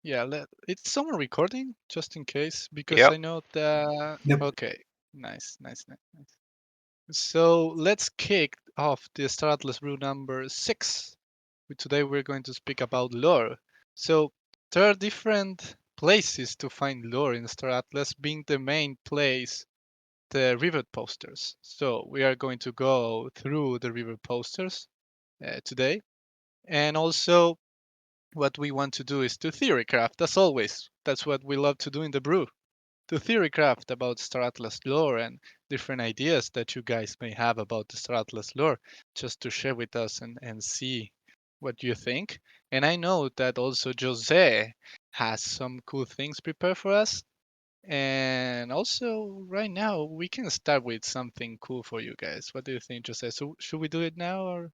Yeah, it's someone recording just in case because Yep. I know that. Yep. Okay, nice, nice, nice, nice. So let's kick off the Star Atlas Brew number 6. Today we're going to speak about lore. So there are different places to find lore in Star Atlas, being the main place the river posters. So we are going to go through the river posters today, and also what we want to do is to theorycraft, as always. That's what we love to do in the brew. To theorycraft about Star Atlas lore and different ideas that you guys may have about the Star Atlas lore, just to share with us and see what you think. And I know that also Jose has some cool things prepared for us. And also, right now, we can start with something cool for you guys. What do you think, Jose? So, should we do it now or?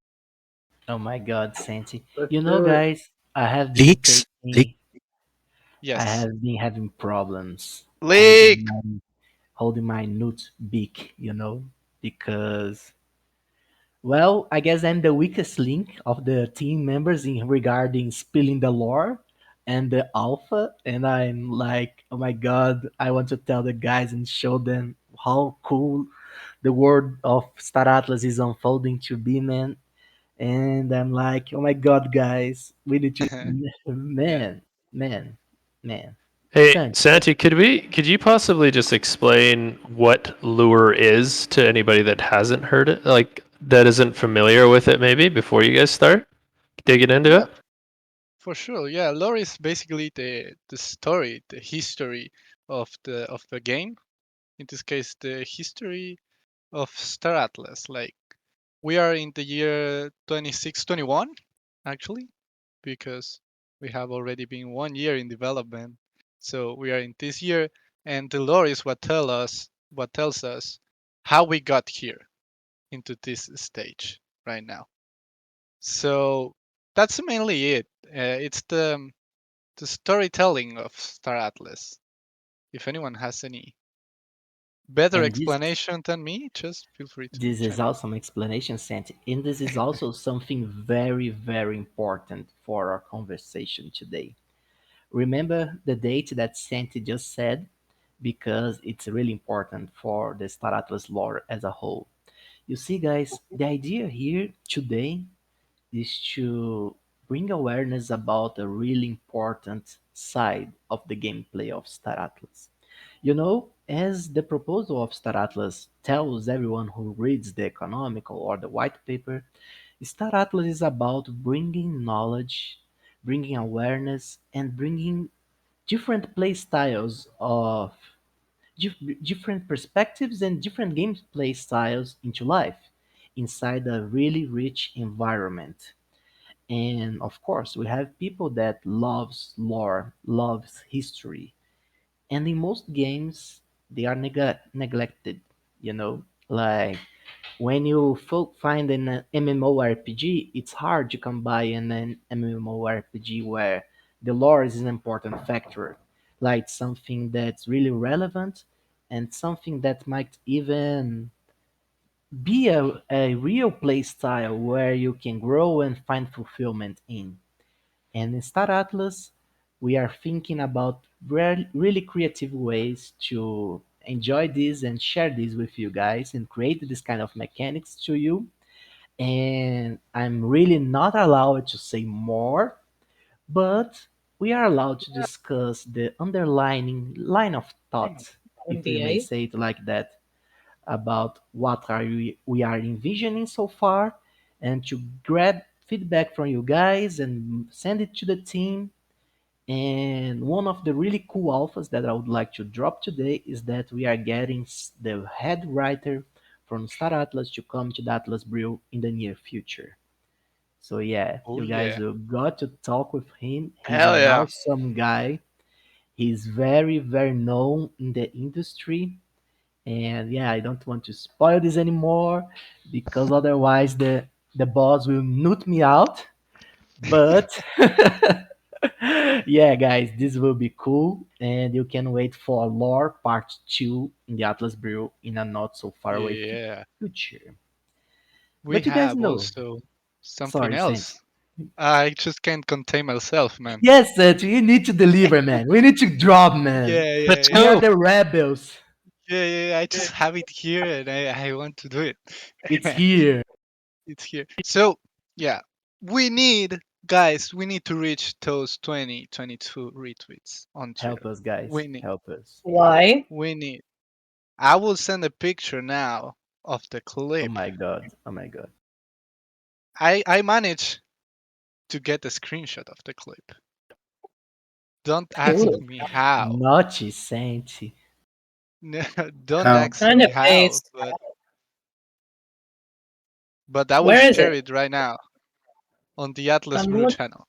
Oh my God, Santi. Let's You know, do it. guys, Leaks? I Yes. have been having problems Leak. holding my note big, because, well, I guess I'm the weakest link of the team members in regarding spilling the lore and the alpha, and I'm like, oh my God, I want to tell the guys and show them how cool the world of Star Atlas is unfolding to be, man. And I'm like, oh my God, guys, we need to, Yeah. man, man, man. Hey, Santi, Santi, could you possibly just explain what lure is to anybody that hasn't heard it, like that isn't familiar with it, maybe before you guys start digging into Yeah, it? for sure. Yeah, lore is basically the story, the history of the game. In this case, the history of Star Atlas. Like we are in the year 2621, actually, because we have already been 1 year in development. So we are in this year, and the lore is what tells us how we got here into this stage right now. So that's mainly it. It's the storytelling of Star Atlas. If anyone has any better and this explanation than me, just feel free to this is chime in. also an explanation, Santi, and this is also something very, very important for our conversation today. Remember the date that Santi just said, because it's really important for the Star Atlas lore as a whole. You see, guys, the idea here today is to bring awareness about a really important side of the gameplay of Star Atlas. As the proposal of Star Atlas tells everyone who reads the economical or the white paper, Star Atlas is about bringing knowledge, bringing awareness, and bringing different play styles of different perspectives and different gameplay styles into life inside a really rich environment. And of course, we have people that loves lore, loves history, and in most games they are neglected. Like when you find an MMORPG, it's hard to come by an MMORPG where the lore is an important factor, like something that's really relevant and something that might even be a real play style where you can grow and find fulfillment in. And in Star Atlas, we are thinking about really creative ways to enjoy this and share this with you guys and create this kind of mechanics to you. And I'm really not allowed to say more, but we are allowed to discuss the underlying line of thought, if we may NDA. say it like that, about what we are envisioning so far, and to grab feedback from you guys and send it to the team. And one of the really cool alphas that I would like to drop today is that we are getting the head writer from Star Atlas to come to the Atlas Brew in the near future. So yeah, Oh you guys yeah. will got to talk with him. He's Hell an yeah. awesome guy. He's very, very known in the industry. And yeah, I don't want to spoil this anymore because otherwise the boss will nut me out. But yeah, guys, this will be cool, and you can wait for Lore Part 2 in the Atlas Brew in a not so far away Yeah. future. We But you guys have know, also something sorry, Santi. else. I just can't contain myself, man. Yes, Santi, you need to deliver, man. We need to drop, man. Yeah, yeah, Let's We are yeah, go. the rebels. yeah, yeah. I just have it here, and I want to do it. It's here. It's here. So yeah, we need guys. We need to reach those 2022 retweets on Help Twitter. us, guys. We need. Help us. Why? We need. I will send a picture now of the Oh clip. my god. Oh my god. I managed to get a screenshot of the clip. Don't ask Ooh, me how. Naughty Santi. No, don't How? ask kind me of how, based. but I will Where is share it? it right now on the Atlas I'm Brew look. channel.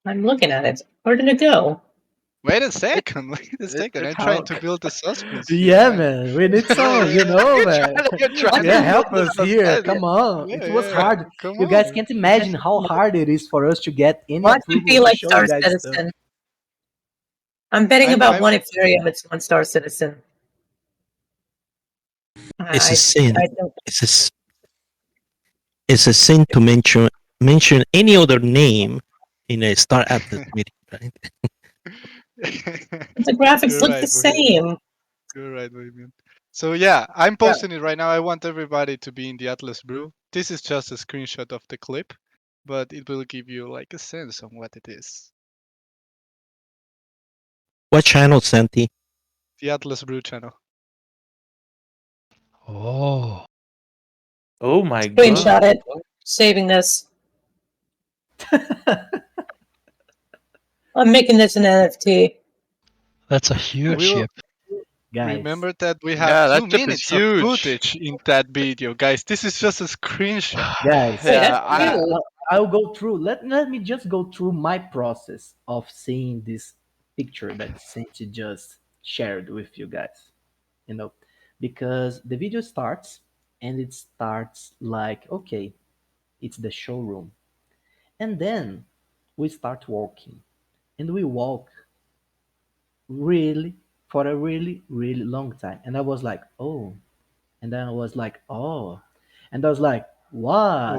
I'm looking at it. Where did it go? Wait a second, wait a second. I'm trying How? to build the suspense here, Yeah, man. man. We need Yeah, some, yeah, man. You're trying Yeah, to build help the us here. suspense. Come on. yeah, It was yeah. hard. Come You guys on. can't imagine how hard it is for us to get any Watch it approval be to like show you Star guys stuff. Citizen. I'm betting about I'm one Ethereum. It's one Star Citizen. It's a I, sin. I don't. It's a, s- it's a sin to mention any other name in a Star Atlas meeting, right? The graphics You're look the right, Bohemian. same. You're right, Bohemian. So yeah, I'm Yeah. posting it right now. I want everybody to be in the Atlas Brew. This is just a screenshot of the clip, but it will give you like a sense on what it is. What channel, Santi? The Atlas Brew channel. Oh. Oh my god. Screenshot it. Saving this. I'm making this an NFT. That's a huge We'll ship. Guys, remember that we have Yeah, that two ship is minutes of huge. footage in that video, guys. This is just a screenshot. guys, Wait, that's Yeah, I you. I'll go through. Let me just go through my process of seeing this picture that Santi just shared with you guys. You know, because the video starts and it starts like, okay, it's the showroom. And then we start walking and we walk really for a really, really long time. And I was like, oh, and then I was like, oh, and I was like, what?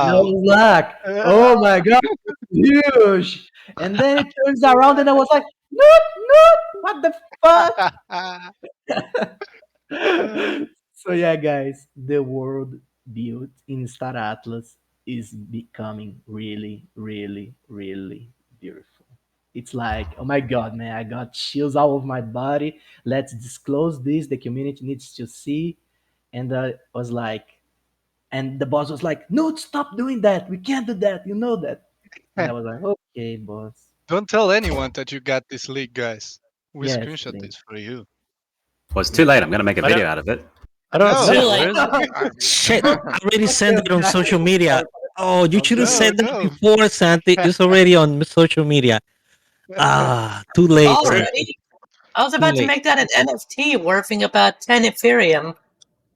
And I Wow. was like, oh my god, huge. And then it turns around and I was like, nope, nope, what the fuck? So yeah, guys, the world built in Star Atlas is becoming really, really, really beautiful. It's like, oh my god, man, I got chills all over my body. Let's disclose this. The community needs to see. And I was like, and the boss was like, no, stop doing that. We can't do that. You know that. And I was like, okay, boss. Don't tell anyone that you got this leak, guys. We Yes, screenshot please. this for you. Well, it's too Yes. late. I'm going to make a I don't video out of it. I don't No, see Too it. no, Where late. is it? Shit, I already sent Okay, it on guys. social media. Oh, you should have no, said that no. before, Santi. It's already on social media. Ah, too late, Where Santi. Already? I was Too about to late. make that an NFT worthing about 10 Ethereum.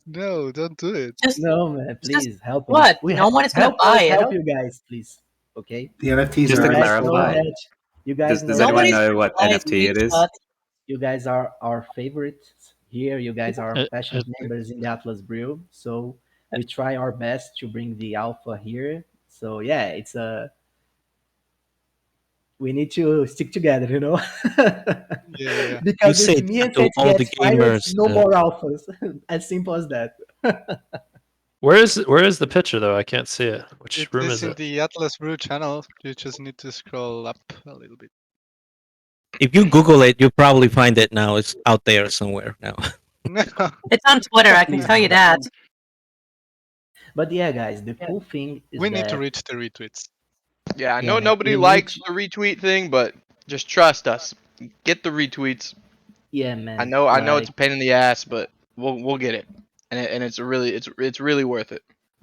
No, don't do it. Just, No, man, just please help us. what? No one is gonna Help buy us it. help you guys, please. Okay? the NFTs Just are to You already guys sold know clarify, out. that does that anyone Nobody's know gonna what buy NFT it is? GameStop. you guys are our favorites here. You guys are it, passionate it, members in the Atlas Brew. So we try our best to bring the alpha here. So yeah, it's a we need to stick together, you know? Yeah, yeah, yeah. You Because if say me that and to Tate all the gets fired, gamers. no more alphas. As simple as that. where is the picture though? I can't see it. Which It room is is in it? the Atlas Brew channel. You just need to scroll up a little bit. If you Google it, you'll probably find it now. It's out there somewhere now. No. It's on Twitter, I can Please, tell you man. that. But yeah, guys, the Yeah. cool thing is We need to that reach the retweets. Yeah, I yeah, know man, nobody we need likes to, the retweet thing, but just trust us. Get the retweets. yeah, I man. know, I know it's Like a pain in the ass, but we'll get it, and it's a really it's really worth it.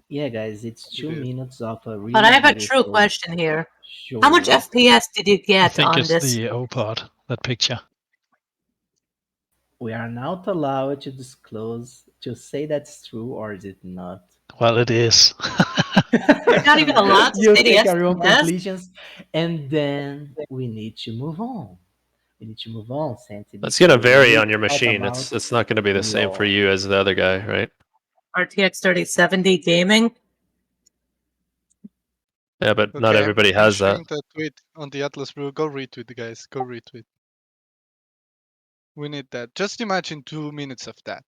yeah, guys, it's It two is. minutes of a But really I have a true beautiful question here. How much showroom. FPS did you I get think on it's this? the O part, that picture. We are not allowed to disclose to say that's true or is it not. Well, it is. You're not even allowed to You say the take your own FPS? conclusions, and then we need to move on. We need to move on, Santi, That's gonna because we vary need on to your talk machine. about It's not gonna be the same for lore. you as the other guy, right? RTX 3070 gaming? Yeah, but not Okay, everybody I'm has that. sharing the tweet on the Atlas Brew. Go retweet, guys. Go retweet. We need that. Just imagine 2 minutes of that.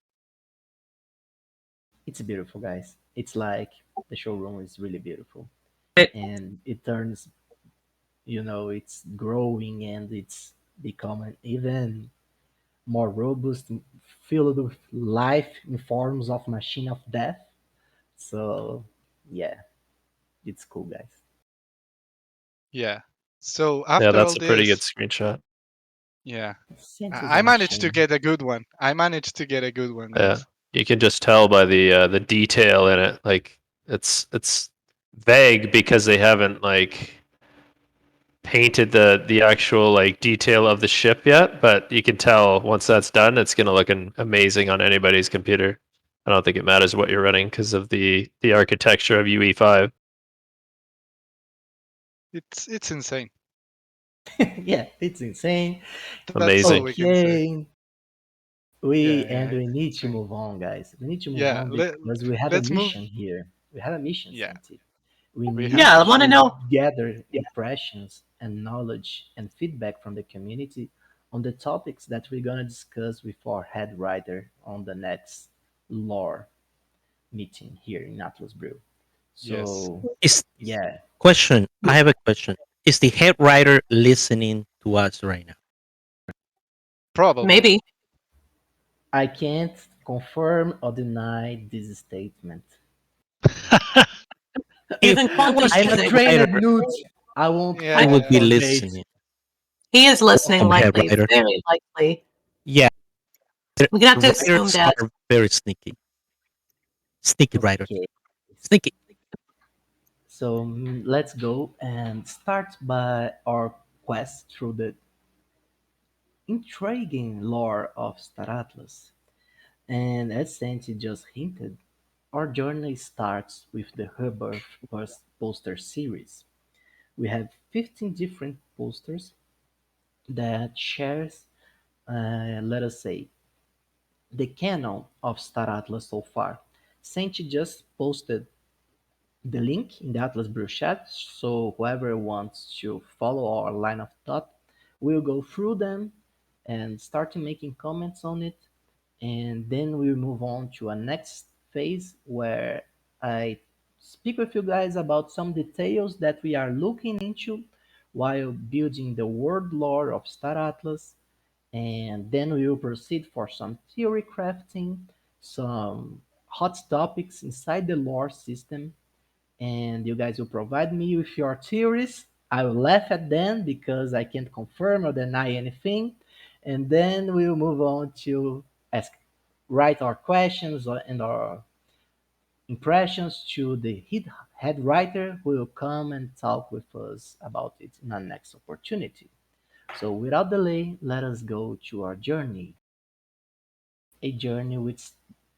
It's beautiful, guys. It's like the showroom is really beautiful, It, and it turns, it's growing and it's becoming even more robust, filled with life in forms of machine of death. So, yeah, it's cool, guys. Yeah. So Yeah, after all that's a pretty good this, screenshot. yeah, Since it's a I managed to machine. get a good one. I managed to get a good one, Yeah, guys. you can just tell by the detail in it. Like it's vague because they haven't like painted the actual like detail of the ship yet, but you can tell once that's done, it's gonna look amazing on anybody's computer. I don't think it matters what you're running because of the architecture of UE5. It's insane. Yeah, it's insane. That's all Amazing. we can say. Okay, Yeah, and yeah, we it's need to insane. move on, guys. We need to move Yeah, on because we have a let's move. mission here. We have a mission, Yeah, Santi. We we need have. yeah, I want to to know. gather impressions and knowledge and feedback from the community on the topics that we're gonna discuss with our head writer on the next lore meeting here in Atlas Brew. Yes, So Is yeah, question. I have a question. Is the head writer listening to us right now? probably. Maybe I can't confirm or deny this statement. he's If in I quantum was I'm the a head physics. trained writer, newt. I won't Yeah, I fall would yeah, be for yeah. bait. listening. He is listening Welcome, head likely, writer. very likely. Yeah, We have to assume writers that. are very sneaky. Sneaky writers. Okay, Sneaky. so let's go and start by our quest through the intriguing lore of Star Atlas. And as Santi just hinted, our journey starts with the Rebirth poster series. We have 15 different posters that shares, let us say, the canon of Star Atlas so far. Santi just posted the link in the Atlas Brew chat, so whoever wants to follow our line of thought will go through them and start making comments on it, and then we'll move on to a next phase where I speak with you guys about some details that we are looking into while building the world lore of Star Atlas, and then we will proceed for some theory crafting, some hot topics inside the lore system, and you guys will provide me with your theories. I will laugh at them because I can't confirm or deny anything, and then we'll move on to ask, write our questions and our impressions to the head writer who will come and talk with us about it in our next opportunity. So without delay, let us go to our journey. A journey which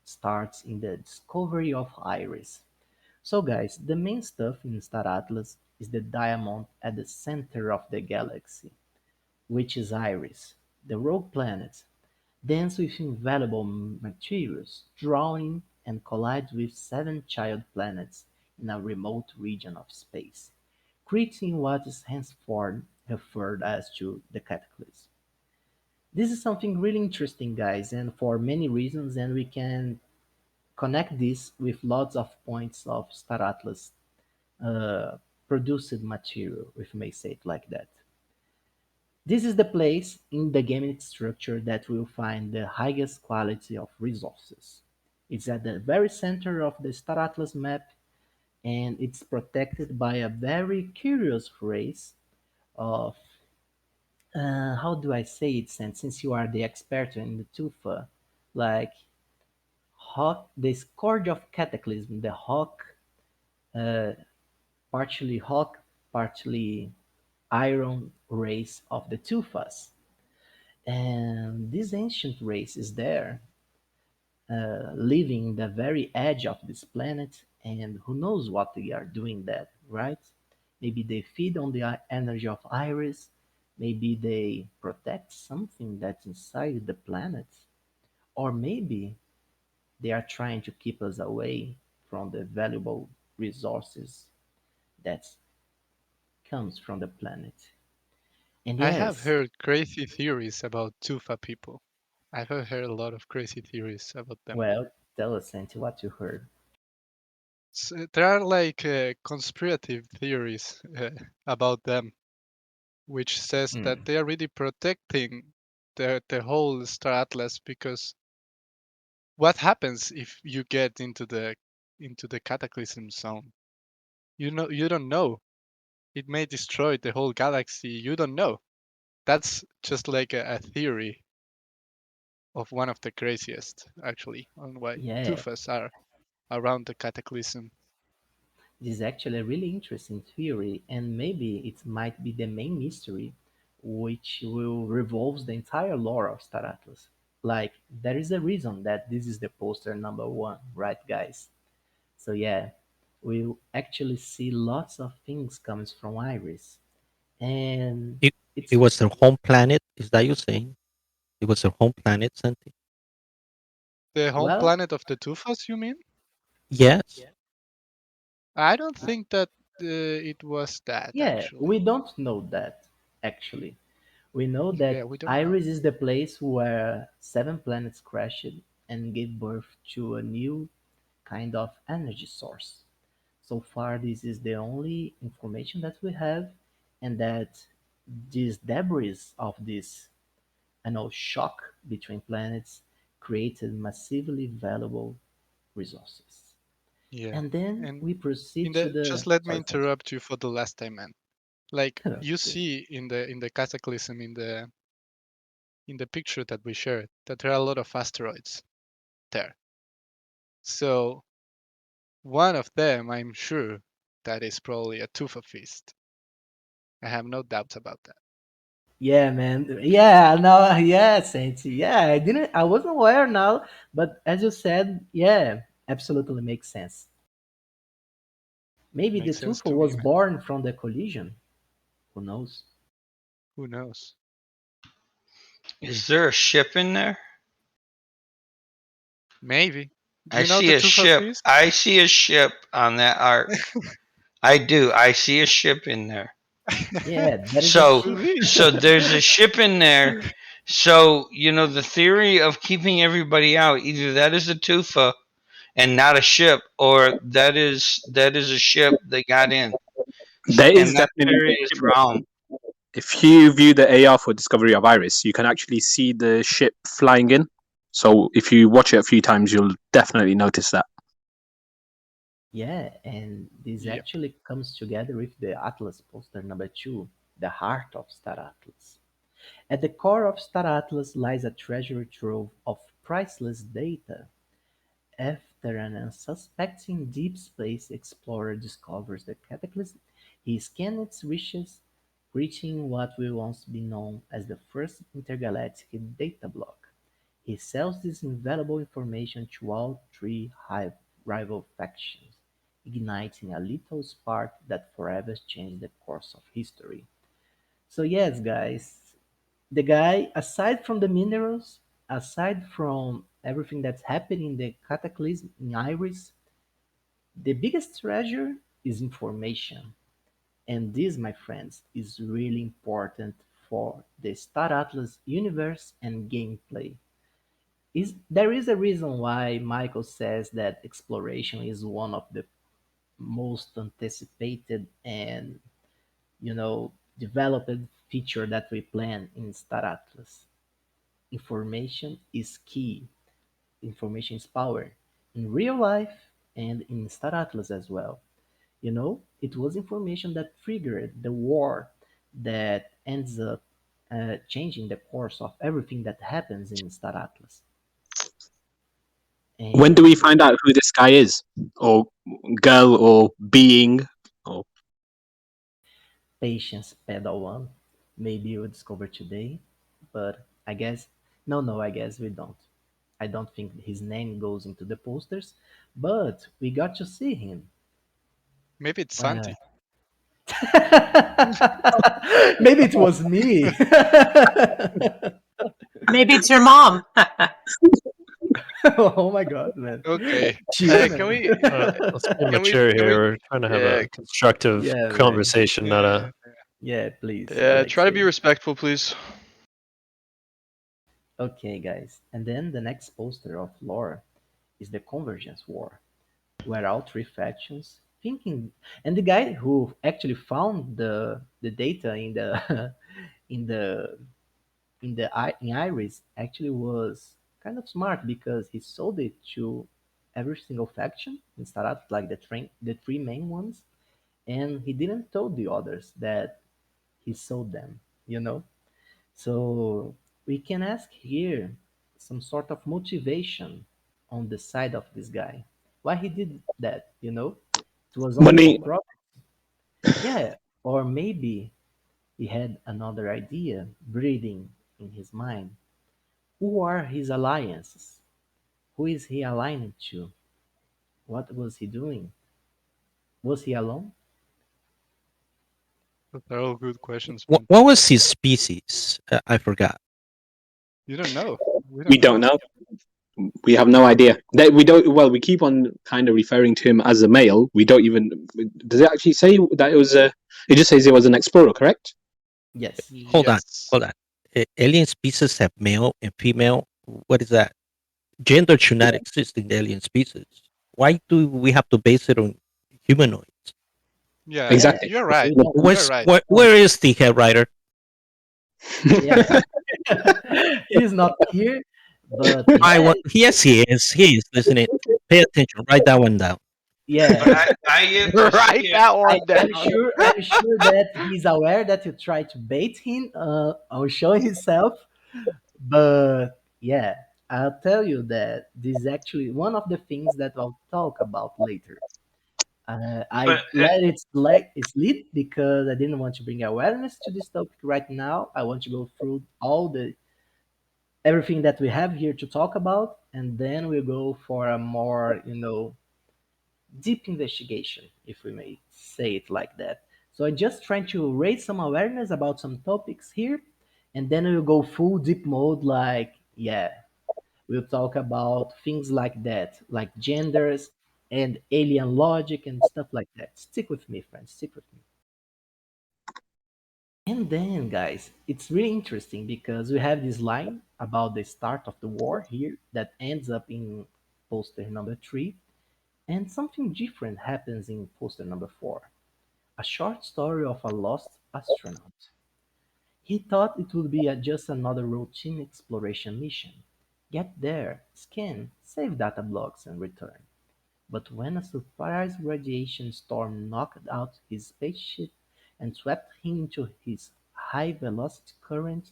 starts in the discovery of Iris. So guys, the main stuff in Star Atlas is the diamond at the center of the galaxy, which is Iris, the rogue planet, dense with invaluable materials, drawing and collides with seven child planets in a remote region of space, creating what is henceforth referred as to the Cataclysm. This is something really interesting, guys, and for many reasons, and we can connect this with lots of points of Star Atlas uh, produced material, if we may say it like that. This is the place in the gaming structure that will find the highest quality of resources. It's at the very center of the Star Atlas map, and it's protected by a very curious race of, how do I say it, since you are the expert in the Tufa, like Hawk, the Scourge of Cataclysm, the Hawk, uh, partially Hawk, partly Iron race of the Tufas. And this ancient race is there, living in the very edge of this planet, and who knows what they are doing that, right? Maybe they feed on the energy of Iris, maybe they protect something that's inside the planet, or maybe they are trying to keep us away from the valuable resources that comes from the planet. And I have yes, heard crazy theories about Tufa people. I've heard a lot of crazy theories about them. well, tell us, Santi, what you heard. So there are like conspirative theories about them, which says that Mm, they are really protecting the whole Star Atlas because what happens if you get into the cataclysm zone? You don't know. It may destroy the whole galaxy. You don't know. That's just like a theory of one of the craziest, actually, on why yeah, Tufas are around the cataclysm. this is actually a really interesting theory, and maybe it might be the main mystery which will revolves the entire lore of Star Atlas. Like, there is a reason that this is the poster number one, right, guys? So yeah, we'll actually see lots of things comes from Iris, and It it it's was their home planet. Is that you saying? It was their home planet, Santi? The home well, planet of the Tufas, you mean? Yes. I don't think that it was that yeah, actually. we don't know that actually. We know Yeah, that we don't know. Iris is the place where seven planets crashed and gave birth to a new kind of energy source. So far, this is the only information that we have, and that these debris of this shock between planets created massively valuable resources. Yeah, And then and we proceed in to the the just let me sorry, Santi. interrupt you for the last time, man. Like you Okay. see in the cataclysm in the picture that we shared that there are a lot of asteroids there. So one of them, I'm sure, that is probably a Tufa feast. I have no doubts about that. Yeah, man. Yeah, no, yeah, Santi. Yeah, I wasn't aware now, but as you said, yeah, absolutely makes sense. Maybe the Makes sense Tufa to me, was man. born from the collision. Who knows? Who knows? Is there a ship in there? Maybe. Do I you know see the a Tufa ship. feast? I see a ship on that arc. I do. I see a ship in there. Yeah, there is a So, ship. Could be. so there's a ship in there. So, the theory of keeping everybody out, either that is a tufa and not a ship, or that is a ship that got in. There And is that definitely theory a is ship there. wrong. If you view the AR for Discovery of Iris, you can actually see the ship flying in. So if you watch it a few times, you'll definitely notice that. Yeah, and this Yep. actually comes together with the Atlas poster number two, the heart of Star Atlas. At the core of Star Atlas lies a treasure trove of priceless data. After an unsuspecting deep space explorer discovers the cataclysm, he scans its reaches, reaching what will once be known as the first intergalactic data block. He sells this invaluable information to all three rival factions, igniting a little spark that forever changed the course of history. So yes, guys, the guy, aside from the minerals, aside from everything that's happening in the cataclysm in Iris, the biggest treasure is information. And this, my friends, is really important for the Star Atlas universe and gameplay. There is a reason why Michael says that exploration is one of the most anticipated and developed feature that we plan in Star Atlas. Information is key. Information is power in real life and in Star Atlas as well. It was information that triggered the war that ends up changing the course of everything that happens in Star Atlas. When do we And find out who this guy is? Or girl or being? Or Patience Padawan, maybe we'll discover today, but I guess, no, I guess we don't. I don't think his name goes into the posters, but we got to see him. Maybe it's Why not? Santi. Maybe it was me. Maybe it's your mom. Oh my god, man. Okay. Chill, Can man. we? Let's be Can we? mature Can we? here. We're trying to have Yeah. a constructive Yeah, man. conversation, not Yeah. a Yeah, please, Yeah, try to be Alexei. respectful, please. Okay, guys. And then the next poster of lore is the Convergence War, where all three factions thinking, and the guy who actually found the data in the in the in Iris actually was kind of smart because he sold it to every single faction in Starat, like the three main ones, and he didn't tell the others that he sold them. You know, so we can ask here some sort of motivation on the side of this guy. Why he did that, you know? It was only for Money. profit. Yeah, or maybe he had another idea breathing in his mind. Who are his alliances? Who is he aligned to? What was he doing? Was he alone? Those are all good questions, What, man. what was his species? I forgot. You don't know. We We don't don't know. know. We have no idea. That we don't. Well, we keep on kind of referring to him as a male. We don't even. Does it actually say that it was a? It just says it was an explorer, correct? Yes. Hold on, Yes. hold on. Alien species have male and female. What is that? Gender should not exist in the alien species. Why do we have to base it on humanoids? Yeah, Yeah, Exactly. you're right. we don't You're Where's, right. where is the head writer? yeah. He's not here, but I yeah, want. Yes, he is. He is listening. Pay attention. Write that one down. yeah. But I yet to see Write it. that one down. I'm sure that he's aware that you try to bait him on showing himself. But yeah, I'll tell you that this is actually one of the things that I'll talk about later. I But let it sleep because I didn't want to bring awareness to this topic right now. I want to go through all the everything that we have here to talk about, and then we'll go for a more, deep investigation, if we may say it like that. So I'm just trying to raise some awareness about some topics here, and then we'll go full deep mode. Like, yeah, we'll talk about things like that, like genders and alien logic and stuff like that. Stick with me, friends. Stick with me. And then, guys, it's really interesting because we have this line about the start of the war here that ends up in poster number 3, and something different happens in poster number 4. A short story of a lost astronaut. He thought it would be just another routine exploration mission. Get there, scan, save data blocks, and return. But when a surprise radiation storm knocked out his spaceship and swept him into his high-velocity current,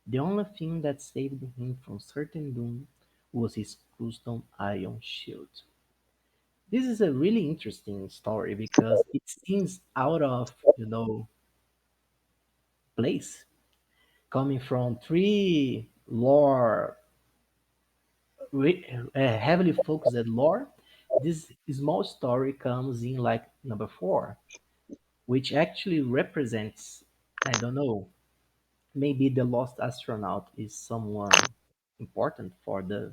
the only thing that saved him from certain doom was his custom ion shield. This is a really interesting story because it seems out of, place, coming from three lore, heavily focused lore. This small story comes in like number 4, which actually represents, I don't know, maybe the lost astronaut is someone important for the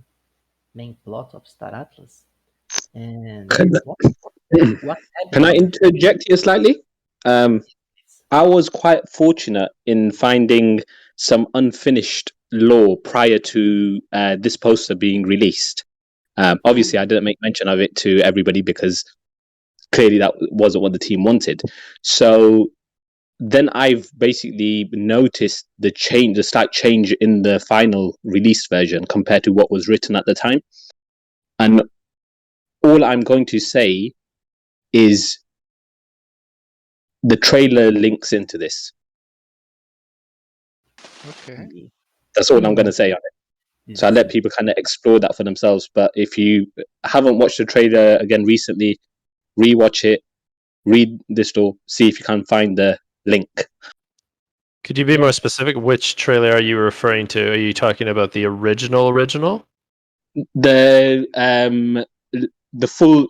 main plot of Star Atlas. And Can, what can I happened interject here slightly? Um, I was quite fortunate in finding some unfinished lore prior to this poster being released. Obviously, I didn't make mention of it to everybody because clearly that wasn't what the team wanted. So then I've basically noticed the slight change in the final release version compared to what was written at the time. And all I'm going to say is the trailer links into this. Okay. That's all I'm going Hmm, to say on it. this So I is let people kind of explore that for themselves. But if you haven't watched the trailer again recently, rewatch it, read the story, see if you can find the link. Could you be more yes. specific? Which trailer are you referring to? Are you talking about the original? The full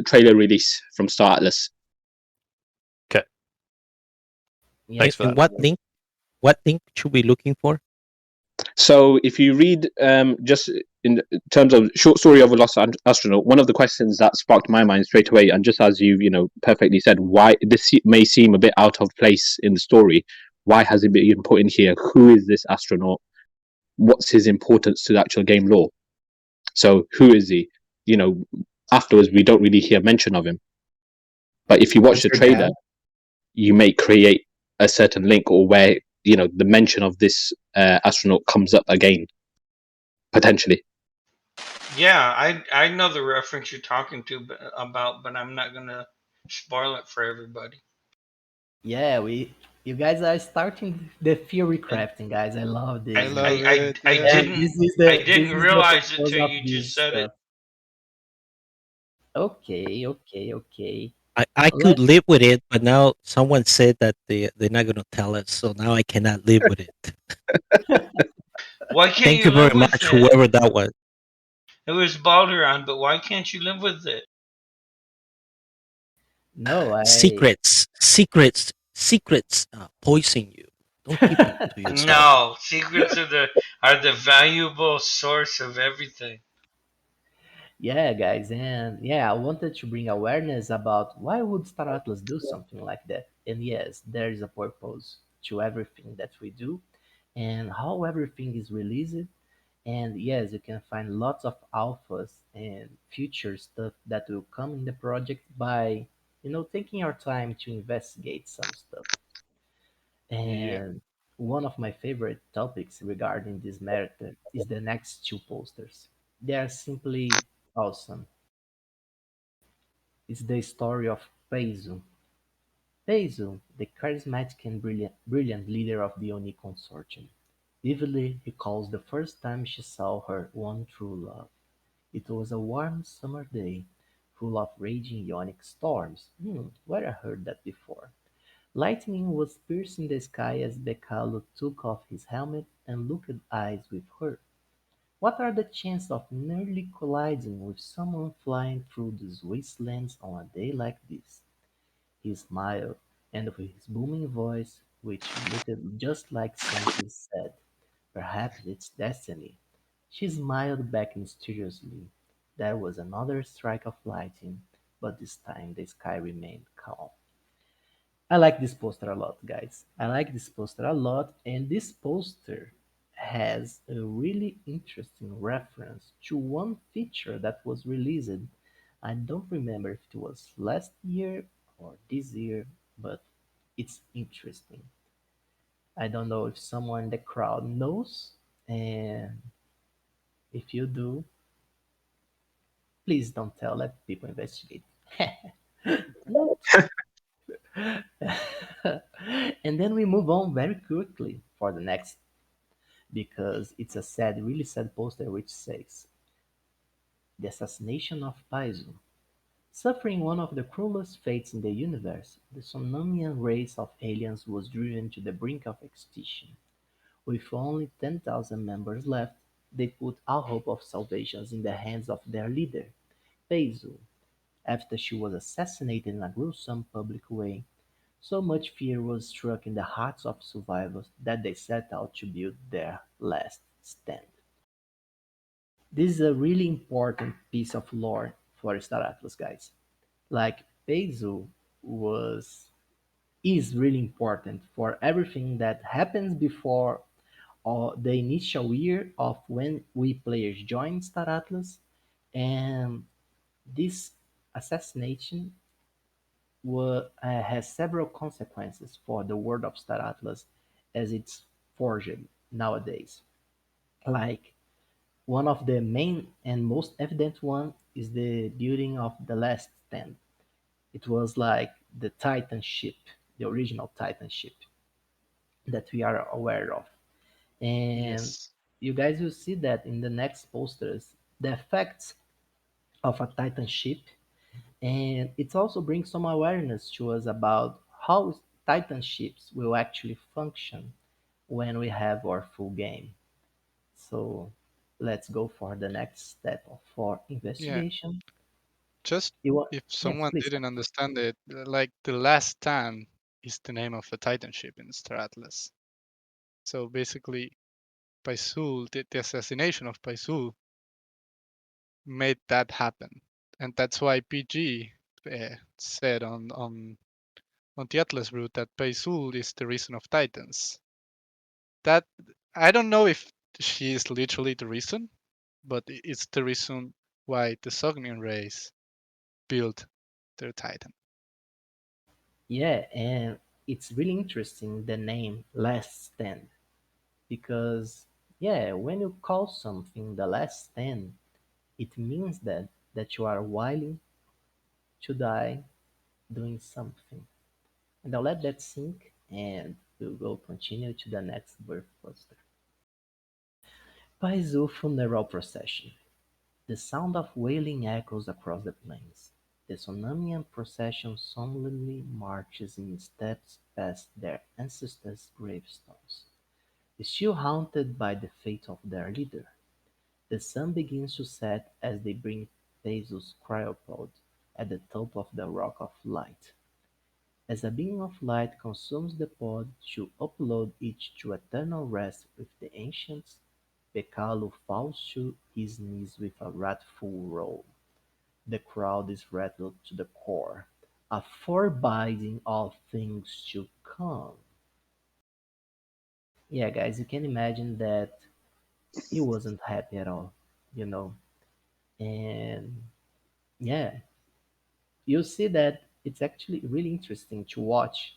trailer release from Star Atlas. Okay, Yeah. thanks And, for and that. what link should we be looking for? So if you read just in terms of short story of a lost astronaut, one of the questions that sparked my mind straight away, and just as you perfectly said, why this may seem a bit out of place in the story. Why has it been put in here? Who is this astronaut? What's his importance to the actual game lore? So who is he? Afterwards we don't really hear mention of him. But if you watch the Your trailer, dad. you may create a certain link, or where the mention of this astronaut comes up again potentially. Yeah, I know the reference you're talking about, but I'm not gonna spoil it for everybody. Yeah, you guys are starting the theory And crafting, guys. I love I I this. love I it. I, I Yeah. And didn't I this didn't is the realize it purpose till of you just this said it. stuff. Okay, okay, okay. I could Let live with it, but now someone said that they're not going to tell us, so now I cannot live with it. Why can't Thank you you very live with much, it? whoever that was. It was Balderon, but why can't you live with it? no, I Secrets poison you. Don't keep them to yourself. No, secrets are the valuable source of everything. yeah, guys, and yeah, I wanted to bring awareness about why would Star Atlas do something like that. And yes, there is a purpose to everything that we do and how everything is released. And yes, you can find lots of alphas and future stuff that will come in the project by, taking our time to investigate some stuff. Yeah. And one of my favorite topics regarding this matter is the next two posters. They are simply awesome. It's the story of Peizu. Peizu, the charismatic and brilliant leader of the Oni consortium, vividly recalls the first time she saw her one true love. It was a warm summer day, full of raging ionic storms. Where I heard that before. Lightning was piercing the sky as Becalo took off his helmet and looked eyes with her. What are the chances of nearly colliding with someone flying through these wastelands on a day like this? He smiled, and with his booming voice, which looked just like Santi, said, "Perhaps it's destiny." She smiled back mysteriously. There was another strike of lightning, but this time the sky remained calm. I like this poster a lot, guys. I like this poster a lot, and this poster has a really interesting reference to one feature that was released. I don't remember if it was last year or this year, but it's interesting. I don't know if someone in the crowd knows, and if you do, please don't tell. Let people investigate. Not. And then we move on very quickly for the next because it's a sad, really sad poster which says the assassination of Paizo. Suffering one of the cruelest fates in the universe, the Sonomian race of aliens was driven to the brink of extinction. With only 10,000 members left, they put all hope of salvation in the hands of their leader, Paizo, after she was assassinated in a gruesome public way. So much fear was struck in the hearts of survivors that they set out to build their last stand. This is a really important piece of lore for Star Atlas, guys. Like Peizo was is really important for everything that happens before the initial year of when we players join Star Atlas, and this assassination has several consequences for the world of Star Atlas as it's forged nowadays. Like one of the main and most evident one is the building of the last stand. It was like the Titan ship, the original Titan ship that we are aware of. And Yes. you guys will see that in the next posters, the effects of a Titan ship. And it also brings some awareness to us about how Titan ships will actually function when we have our full game. So let's go for the next step for Yeah. investigation. Just You want? if Yes, someone please. didn't understand it, like the last stand is the name of a Titan ship in Star Atlas. So basically, Paisul, the assassination of Paisul made that happen, and that's why PG said on the Atlas route that Peisul is the reason of Titans. That I don't know if she is literally the reason, but it's the reason why the Sognian race built their Titan. Yeah, and it's really interesting the name Last Stand because yeah, when you call something the Last Stand, it means that you are willing to die doing something. And I'll let that sink and we'll go continue to the next birth poster. Paizu funeral procession. The sound of wailing echoes across the plains. The Sonamian procession solemnly marches in steps past their ancestors' gravestones, still haunted by the fate of their leader. The sun begins to set as they bring Pesos' cryopod at the top of the Rock of Light. As a beam of light consumes the pod to upload it to eternal rest with the ancients, Pekalu falls to his knees with a wrathful roll. The crowd is rattled to the core, a forbidding all things to come. Yeah, guys, you can imagine that he wasn't happy at all, you know. And yeah, you see that it's actually really interesting to watch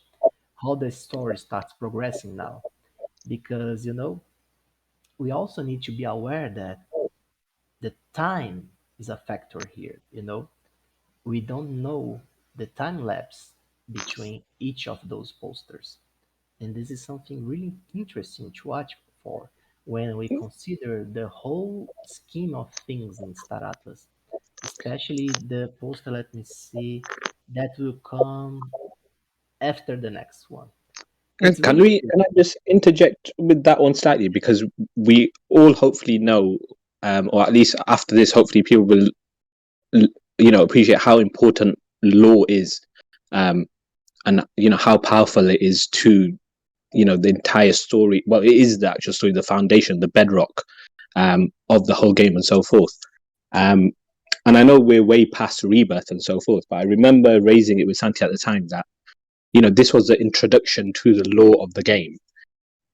how the story starts progressing now. Because, we also need to be aware that the time is a factor here, We don't know the time lapse between each of those posters. And this is something really interesting to watch for when we consider the whole scheme of things in Star Atlas, especially the poster, let me see, that will come after the next one. It's Can really we? Can I just interject with that one slightly because we all hopefully know, or at least after this, hopefully people will, appreciate how important law is, um, and how powerful it is to the entire story. Well, it is the actual story, the foundation, the bedrock, of the whole game, and so forth. Um, and I know we're way past rebirth and so forth, but I remember raising it with Santi at the time that this was the introduction to the lore of the game,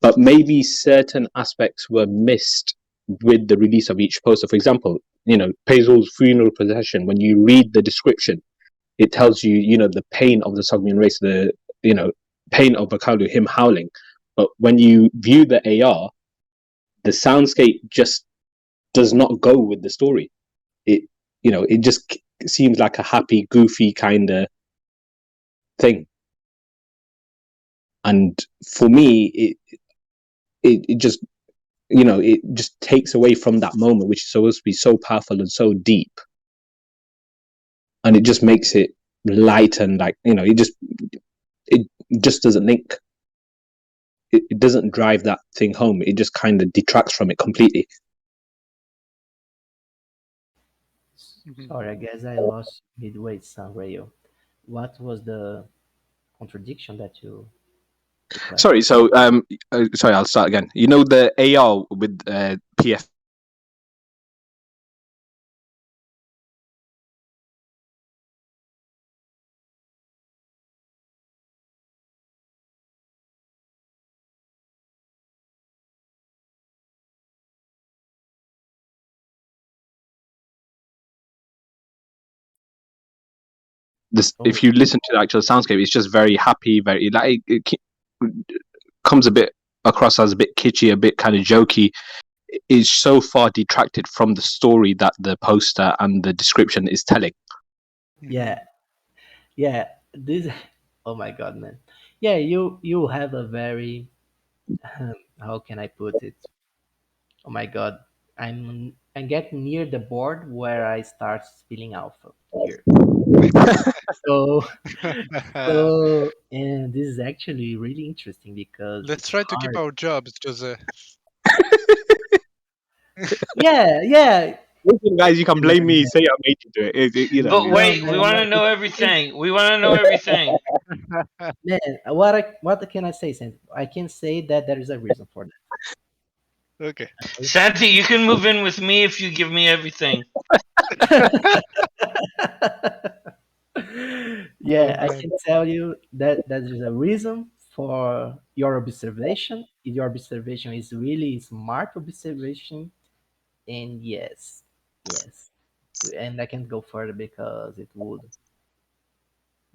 but maybe certain aspects were missed with the release of each poster. For example, Paisl's funeral procession. When you read the description, it tells you, the pain of the Sogmian race, the pain of Bakalu, him howling. But when you view the AR, the soundscape just does not go with the story. It just seems like a happy, goofy kind of thing. And for me, it just it just takes away from that moment, which is supposed to be so powerful and so deep, and it just makes it light and like it just doesn't link. It doesn't drive that thing home. It just kind of detracts from it completely. Mhm. sorry, I guess I lost midway, Sanrio. What was the contradiction that you declared? Sorry, so sorry, I'll start again. The AR with PF. This, Oh, if you listen to the actual soundscape, it's just very happy, very like it comes a bit across as a bit kitschy, a bit kind of jokey. It's so far detracted from the story that the poster and the description is telling. Mhm. yeah, yeah. This, oh my God, man. Yeah, you have a very, how can I put it? Oh my God, I'm getting near the board where I start spilling alpha here. So and this is actually really interesting because Let's it's try to keep hard. our jobs, Jose. Yeah, yeah. Listen, guys, you can blame Imagine me. that. Say I made you do it. But No, wait, we man. want to know everything. We want to know everything. Man, what can I say, Santi? I can say that there is a reason for that. Okay. Okay? Santi, you can move in with me if you give me everything. Yeah, Oh I man. can tell you that there is a reason for your observation. Your observation is really smart observation, and yes, and I can't go further because it would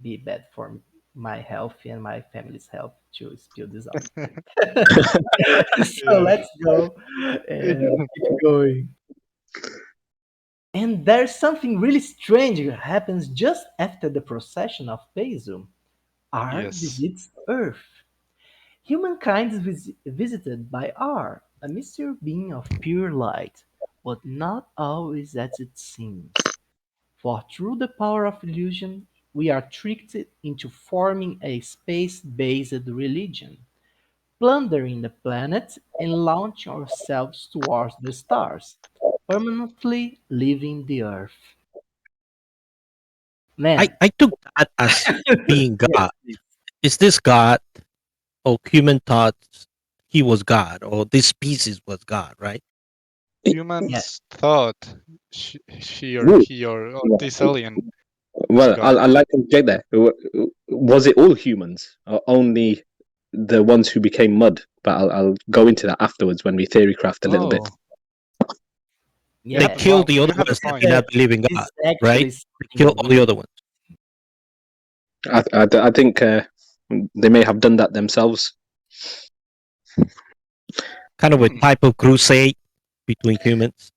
be bad for my health and my family's health to spill this out. So Yeah. let's go and keep going. And there's something really strange that happens just after the procession of Peso. R Yes. visits Earth. Humankind is visited by R, a mystery being of pure light, but not always as it seems. For through the power of illusion, we are tricked into forming a space-based religion, plundering the planet and launching ourselves towards the stars, permanently leaving the Earth. I, Man, I took that as being God. yes, please. Is this God or human thought he was God or this species was God, right? Yeah, Humans thought she or Ooh, he or yeah. this alien was Well, God. I'd like to get there. Was it all humans or only the ones who became mud? But I'll go into that afterwards when we theory craft a little bit. Oh, you They have yeah. a killed point. the other You have a ones that point. did not believe in This God, is actually right? They something killed that all the really, other ones. I think they may have done that themselves. Kind of a Hmm. type of crusade between humans.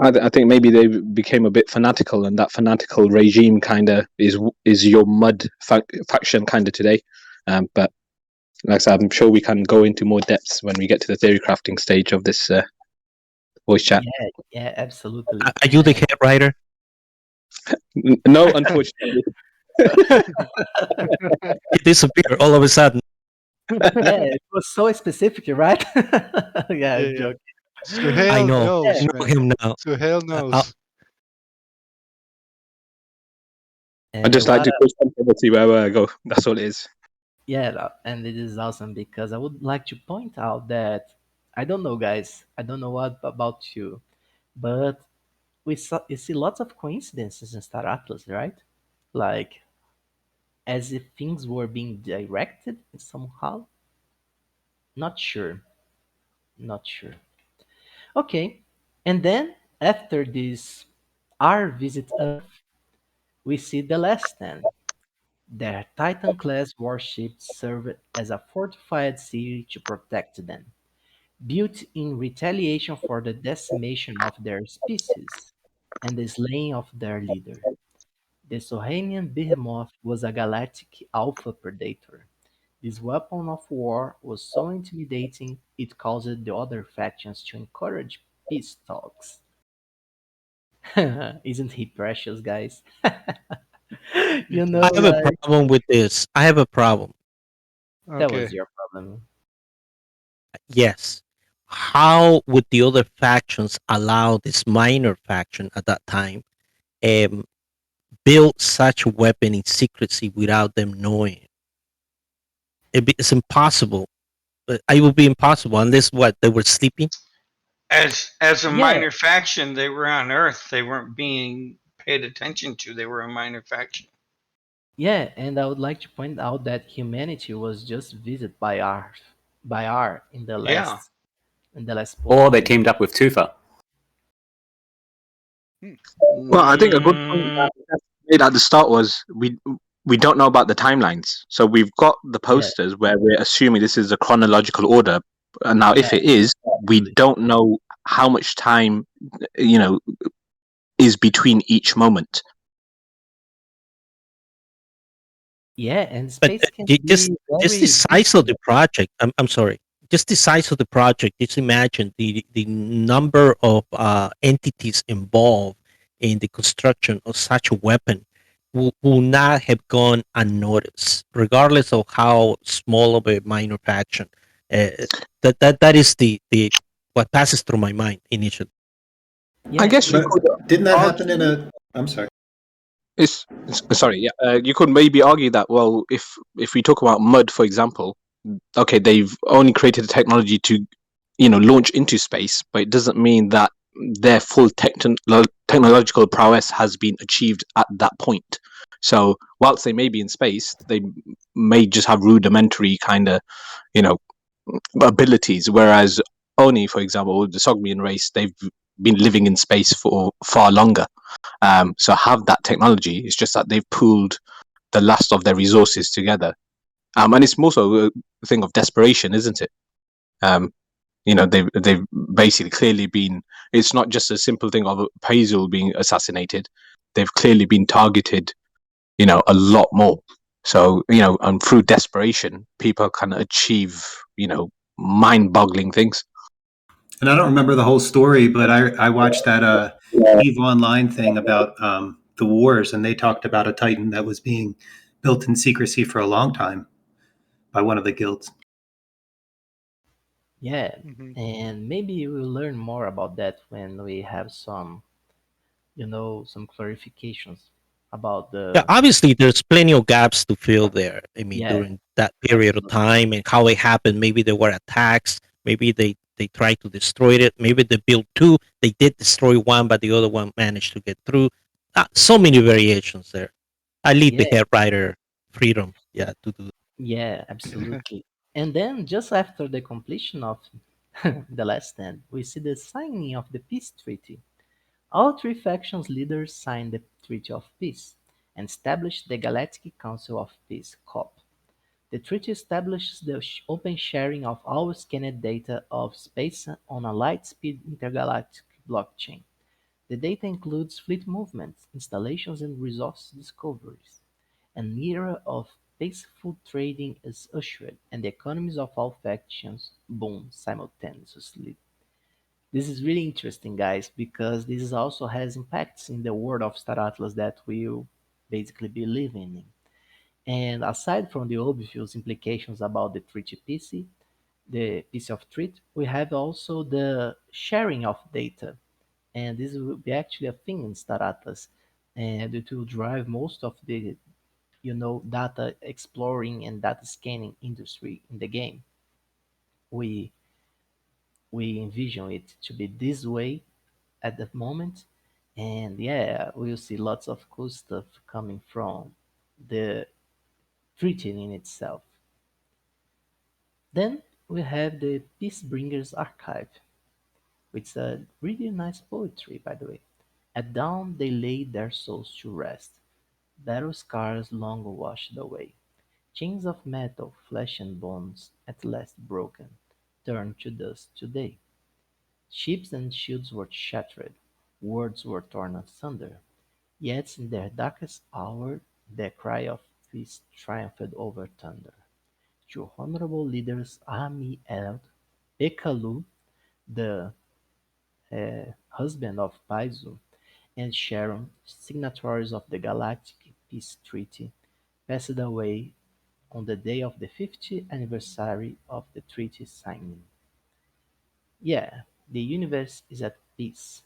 I think maybe they became a bit fanatical, and that fanatical regime kind of is your mud faction kind of today. But like I said, I'm sure we can go into more depths when we get to the theory crafting stage of this voice chat. yeah, yeah, absolutely. Are you the head writer? No, unfortunately. He disappeared all of a sudden. Yeah, it was so specific, right? Yeah, Yeah, I'm yeah. joking. I Suhail know. I knows, know man. him now. Suhail Uh, knows. I And just like what to push controversy wherever I go. That's all it is. Yeah, and it is awesome because I would like to point out that I don't know, guys. I don't know what about you, but you see lots of coincidences in Star Atlas, right? Like as if things were being directed somehow. Not sure. Not sure. Okay, and then after this, our visit Earth, we see the last stand. Their Titan-class warships served as a fortified city to protect them, built in retaliation for the decimation of their species and the slaying of their leader. The Sohamian behemoth was a galactic alpha predator. This weapon of war was so intimidating it caused the other factions to encourage peace talks. Isn't he precious, guys? It I have a is. Like, problem with this. I have a problem. that was Okay. your problem. Yes. How would the other factions allow this minor faction at that time um, build such a weapon in secrecy without them knowing? It's impossible. It would be impossible unless what they were sleeping. As a Yeah, minor faction, they were on Earth. They weren't being paid attention to. They were a minor faction. yeah, and I would like to point out that humanity was just visited by R Yeah. in the last Or they post. teamed up with Tufa. Hmm. Well, I think a good point Mm, that Jeff made at the start was we don't know about the timelines. So we've got the Yeah, posters where we're assuming this is a chronological order. And now, yeah, if it is, we absolutely. don't know how much time, you know, is between each moment. Yeah, and But space can just be the very size of the different. project. I'm sorry. Just the size of the project. Just imagine the number of entities involved in the construction of such a weapon will not have gone unnoticed, regardless of how small of a minor faction. Uh, that is the what passes through my mind initially. I Yeah, guess you could But didn't that happen in argue. a? I'm sorry. Sorry, yeah. You could maybe argue that, well, if we talk about mud, for example, okay, they've only created a technology to, launch into space, but it doesn't mean that their full technological prowess has been achieved at that point. So whilst they may be in space, they may just have rudimentary kind of, you know, abilities. Whereas Oni, for example, the Sogmian race, they've been living in space for far longer. So have that technology. It's just that they've pooled the last of their resources together. And it's more so a thing of desperation, isn't it? Um, they've basically clearly been. It's not just a simple thing of Paisal being assassinated. They've clearly been targeted. A lot more. So and through desperation, people can achieve mind-boggling things. And I don't remember the whole story, but I watched that Eve Online thing about the wars, and they talked about a Titan that was being built in secrecy for a long time by one of the guilds. Yeah, Mhm. and maybe we'll learn more about that when we have some, some clarifications about Yeah, the. obviously there's plenty of gaps to fill there. I mean, Yeah, during that period of absolutely. time and how it happened. Maybe there were attacks. Maybe they tried to destroy it. Maybe they built two. They did destroy one, but the other one managed to get through. So many variations there. I leave the Yeah, head writer freedom, yeah, to do. yeah, absolutely. And then just after the completion of The Last Stand, we see the signing of the peace treaty. All three factions leaders signed the Treaty of Peace and established the Galactic Council of Peace (COP). The treaty establishes the open sharing of all scanned data of space on a light-speed intergalactic blockchain. The data includes fleet movements, installations and resource discoveries. An era of peaceful trading is ushered, and the economies of all factions boom simultaneously. This is really interesting, guys, because this also has impacts in the world of Star Atlas that we'll basically be living in. And aside from the obvious implications about the treaty PC, the piece of treat, we have also the sharing of data. And this will be actually a thing in Star Atlas. And it will drive most of the data exploring and data scanning industry in the game. We we envision it to be this way at the moment. And yeah, we'll see lots of cool stuff coming from the treaty in itself. Then we have the Peacebringers Archive, which is a really nice poetry, by the way. At dawn they laid their souls to rest, battle scars long washed away. Chains of metal, flesh and bones, at last broken, turned to dust today. Ships and shields were shattered, words were torn asunder, yet in their darkest hour the cry of peace triumphed over thunder. Two honorable leaders, Eld, Ekalu, the husband of Paizo, and Sharon, signatories of the Galactic Peace Treaty, passed away on the day of the 50th anniversary of the treaty signing. Yeah, the universe is at peace.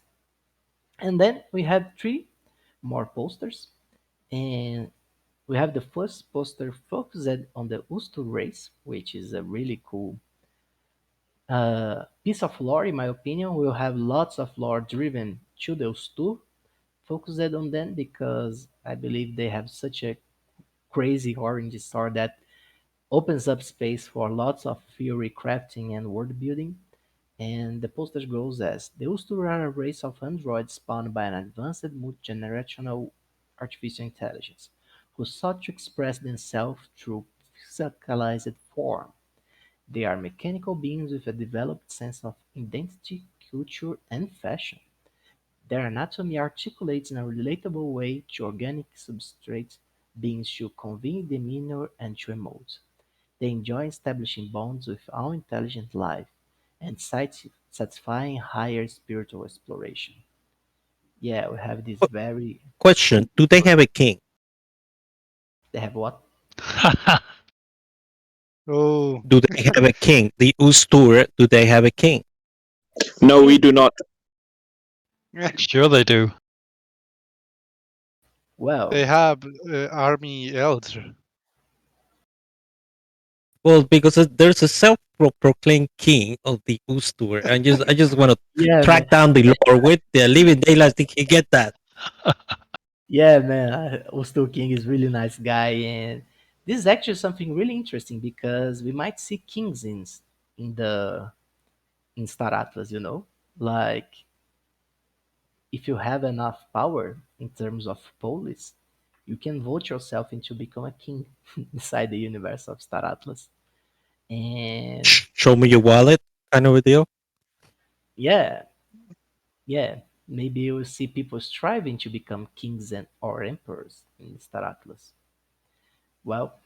And then we have three more posters, and we have the first poster focused on the Ustu race, which is a really cool piece of lore, in my opinion. We'll have lots of lore driven to the Ustu, focused on them because I believe they have such a crazy orange star that opens up space for lots of theory crafting and world building. And the poster goes as the Ustur are a race of androids spawned by an advanced multi-generational artificial intelligence, who sought to express themselves through physicalized form. They are mechanical beings with a developed sense of identity, culture, and fashion. Their anatomy articulates in a relatable way to organic substrate beings to convey demeanor and to emote. They enjoy establishing bonds with all intelligent life and satisfying higher spiritual exploration. Yeah, we have this very Question: do they have a king? they have what? Oh, Do they have a king? The Ustur, do they have a king? No, we do not. Sure they do. they Well, have army elder. Well, because there's a self-proclaimed king of the Ustur, and I just want to Yeah, man. track down the lore with the living daylights. Think he get that? Yeah, man. Osto King is really nice guy, and this is actually something really interesting because we might see kings in the in Star Atlas. Like if you have enough power in terms of police, you can vote yourself into become a king inside the universe of Star Atlas. And Show me your wallet, kind of a deal. yeah, yeah, maybe you will see people striving to become kings and or emperors in Star Atlas. Well,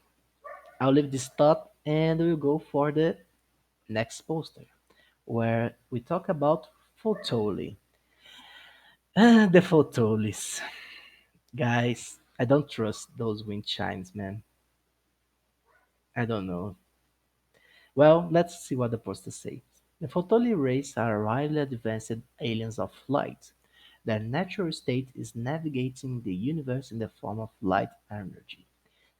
I'll leave this thought and we'll go for the next poster, where we talk about Photoli. The Photolis. Guys, I don't trust those wind chimes, man. I don't know. Well, let's see what the poster says. The Photoli race are highly advanced aliens of light. Their natural state is navigating the universe in the form of light energy.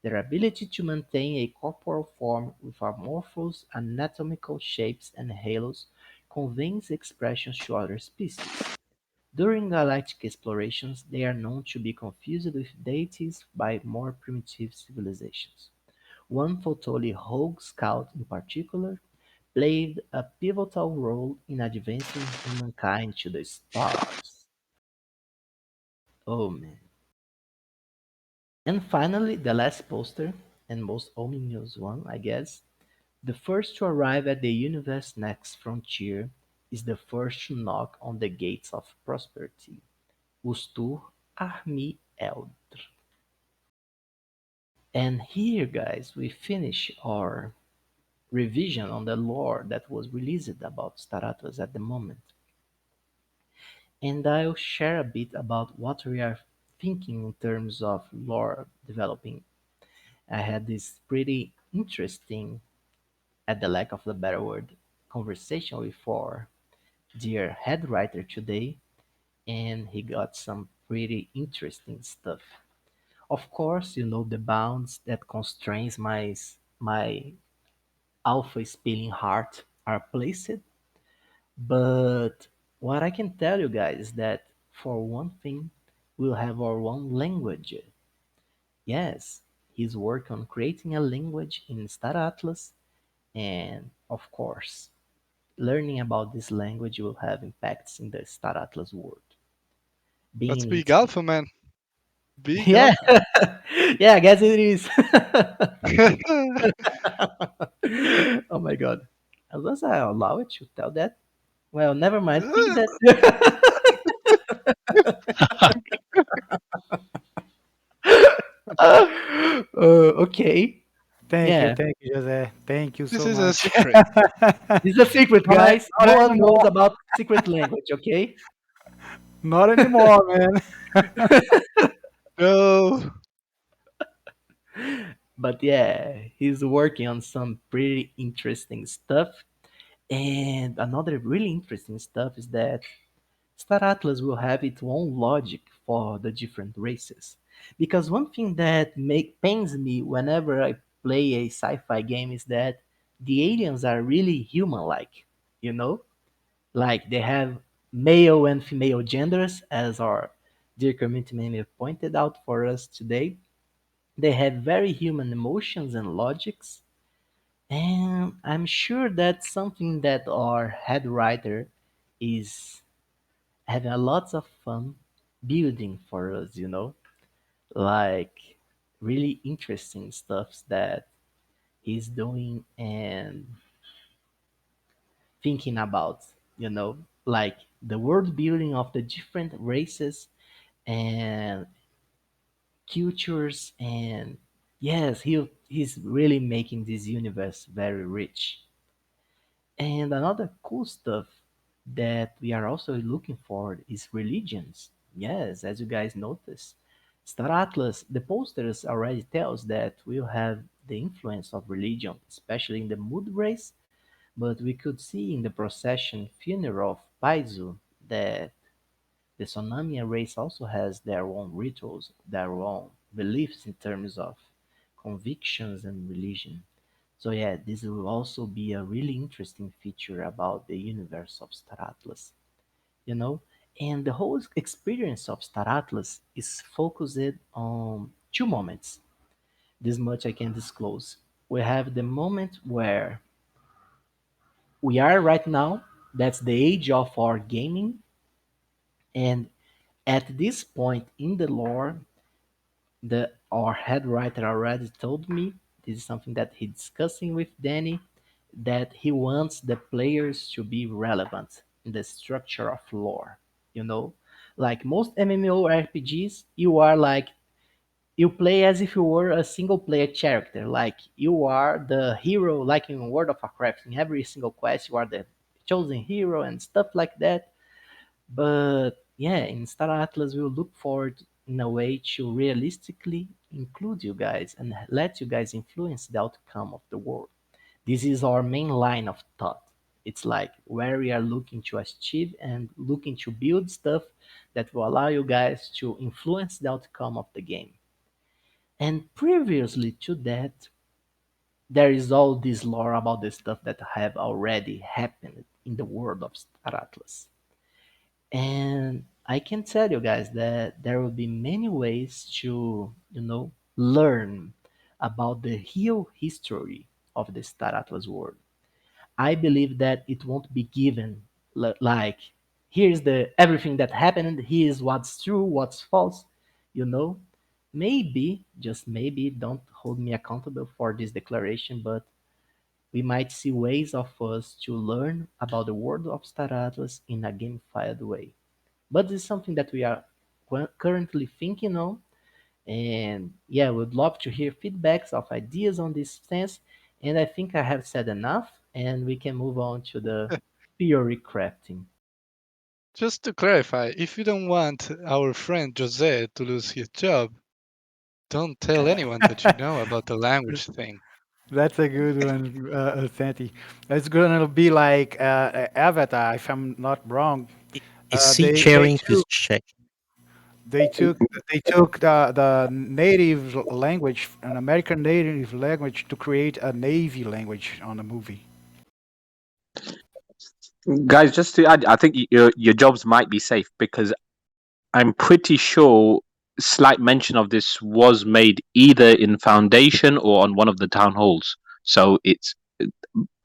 Their ability to maintain a corporal form with amorphous anatomical shapes and halos conveys expressions to other species. During galactic explorations, they are known to be confused with deities by more primitive civilizations. One Photoli Rogue Scout in particular played a pivotal role in advancing humankind to the stars. Oh man. And finally, the last poster, and most ominous one, I guess. The first to arrive at the universe's next frontier is the first to knock on the gates of prosperity. Ustur Armi Eldr. And here, guys, we finish our revision on the lore that was released about Staratos at the moment. And I'll share a bit about what we are thinking in terms of lore developing. I had this pretty interesting, at the lack of a better word, conversation with our dear head writer today, and he got some pretty interesting stuff. Of course, the bounds that constrains my alpha spilling heart are placed, but what I can tell you guys is that for one thing, we'll have our own language. Yes, he's working on creating a language in Star Atlas, and of course, learning about this language will have impacts in the Star Atlas world. That's Being big it, alpha, man. Big yeah, alpha. yeah, I guess it is. Oh my god, was I allowed to tell that? Well, never mind. Think that. Okay. Yeah, Thank you, Jose. Thank you This so is a much. secret. this is a secret, not, guys. not No one knows anymore. about secret language. Okay. Not anymore, man. No. But yeah, he's working on some pretty interesting stuff. And another really interesting stuff is that Star Atlas will have its own logic for the different races. Because one thing that make pains me whenever I play a sci-fi game is that the aliens are really human-like, you know? Like they have male and female genders, as our dear community member pointed out for us today. They have very human emotions and logics, and I'm sure that's something that our head writer is having a lot of fun building for us. Like really interesting stuffs that he's doing and thinking about, you know, like the world building of the different races and cultures, and yes, he's really making this universe very rich. And another cool stuff that we are also looking for is religions. Yes, as you guys notice, Star Atlas, the posters already tells that we'll have the influence of religion, especially in the mood race, but we could see in the procession funeral of Paizu that the Sonamia race also has their own rituals, their own beliefs in terms of convictions and religion. So yeah, this will also be a really interesting feature about the universe of Star Atlas, you know. And the whole experience of Star Atlas is focused on two moments. This much I can disclose. We have the moment where we are right now. That's the age of our gaming, and at this point in the lore, the our head writer already told me this is something that he's discussing with Danny, that he wants the players to be relevant in the structure of lore. You know, like most MMORPGs, you are like you play as if you were a single player character. Like you are the hero, like in World of Warcraft. In every single quest, you are the chosen hero and stuff like that. But yeah, in Star Atlas, we'll look forward in a way to realistically include you guys and let you guys influence the outcome of the world. This is our main line of thought. It's like where we are looking to achieve and looking to build stuff that will allow you guys to influence the outcome of the game. And previously to that, there is all this lore about the stuff that have already happened in the world of Star Atlas. And I can tell you guys that there will be many ways to, learn about the real history of the Star Atlas world. I believe that it won't be given like here's the everything that happened, here's what's true, what's false, you know. Maybe, just maybe, don't hold me accountable for this declaration, but we might see ways of us to learn about the world of Star Atlas in a gamified way. But this is something that we are currently thinking on. And yeah, we'd love to hear feedbacks of ideas on this stance. And I think I have said enough, and we can move on to the theory crafting. Just to clarify, if you don't want our friend Jose to lose his job, don't tell anyone that you know about the language thing. That's a good one, Santi. It's gonna be like Avatar, if I'm not wrong. Is he They sharing his took check? they took they took the native language, an American native language, to create a Navy language on the movie. Guys, just to add, I think your jobs might be safe because I'm pretty sure slight mention of this was made either in Foundation or on one of the town halls. So it's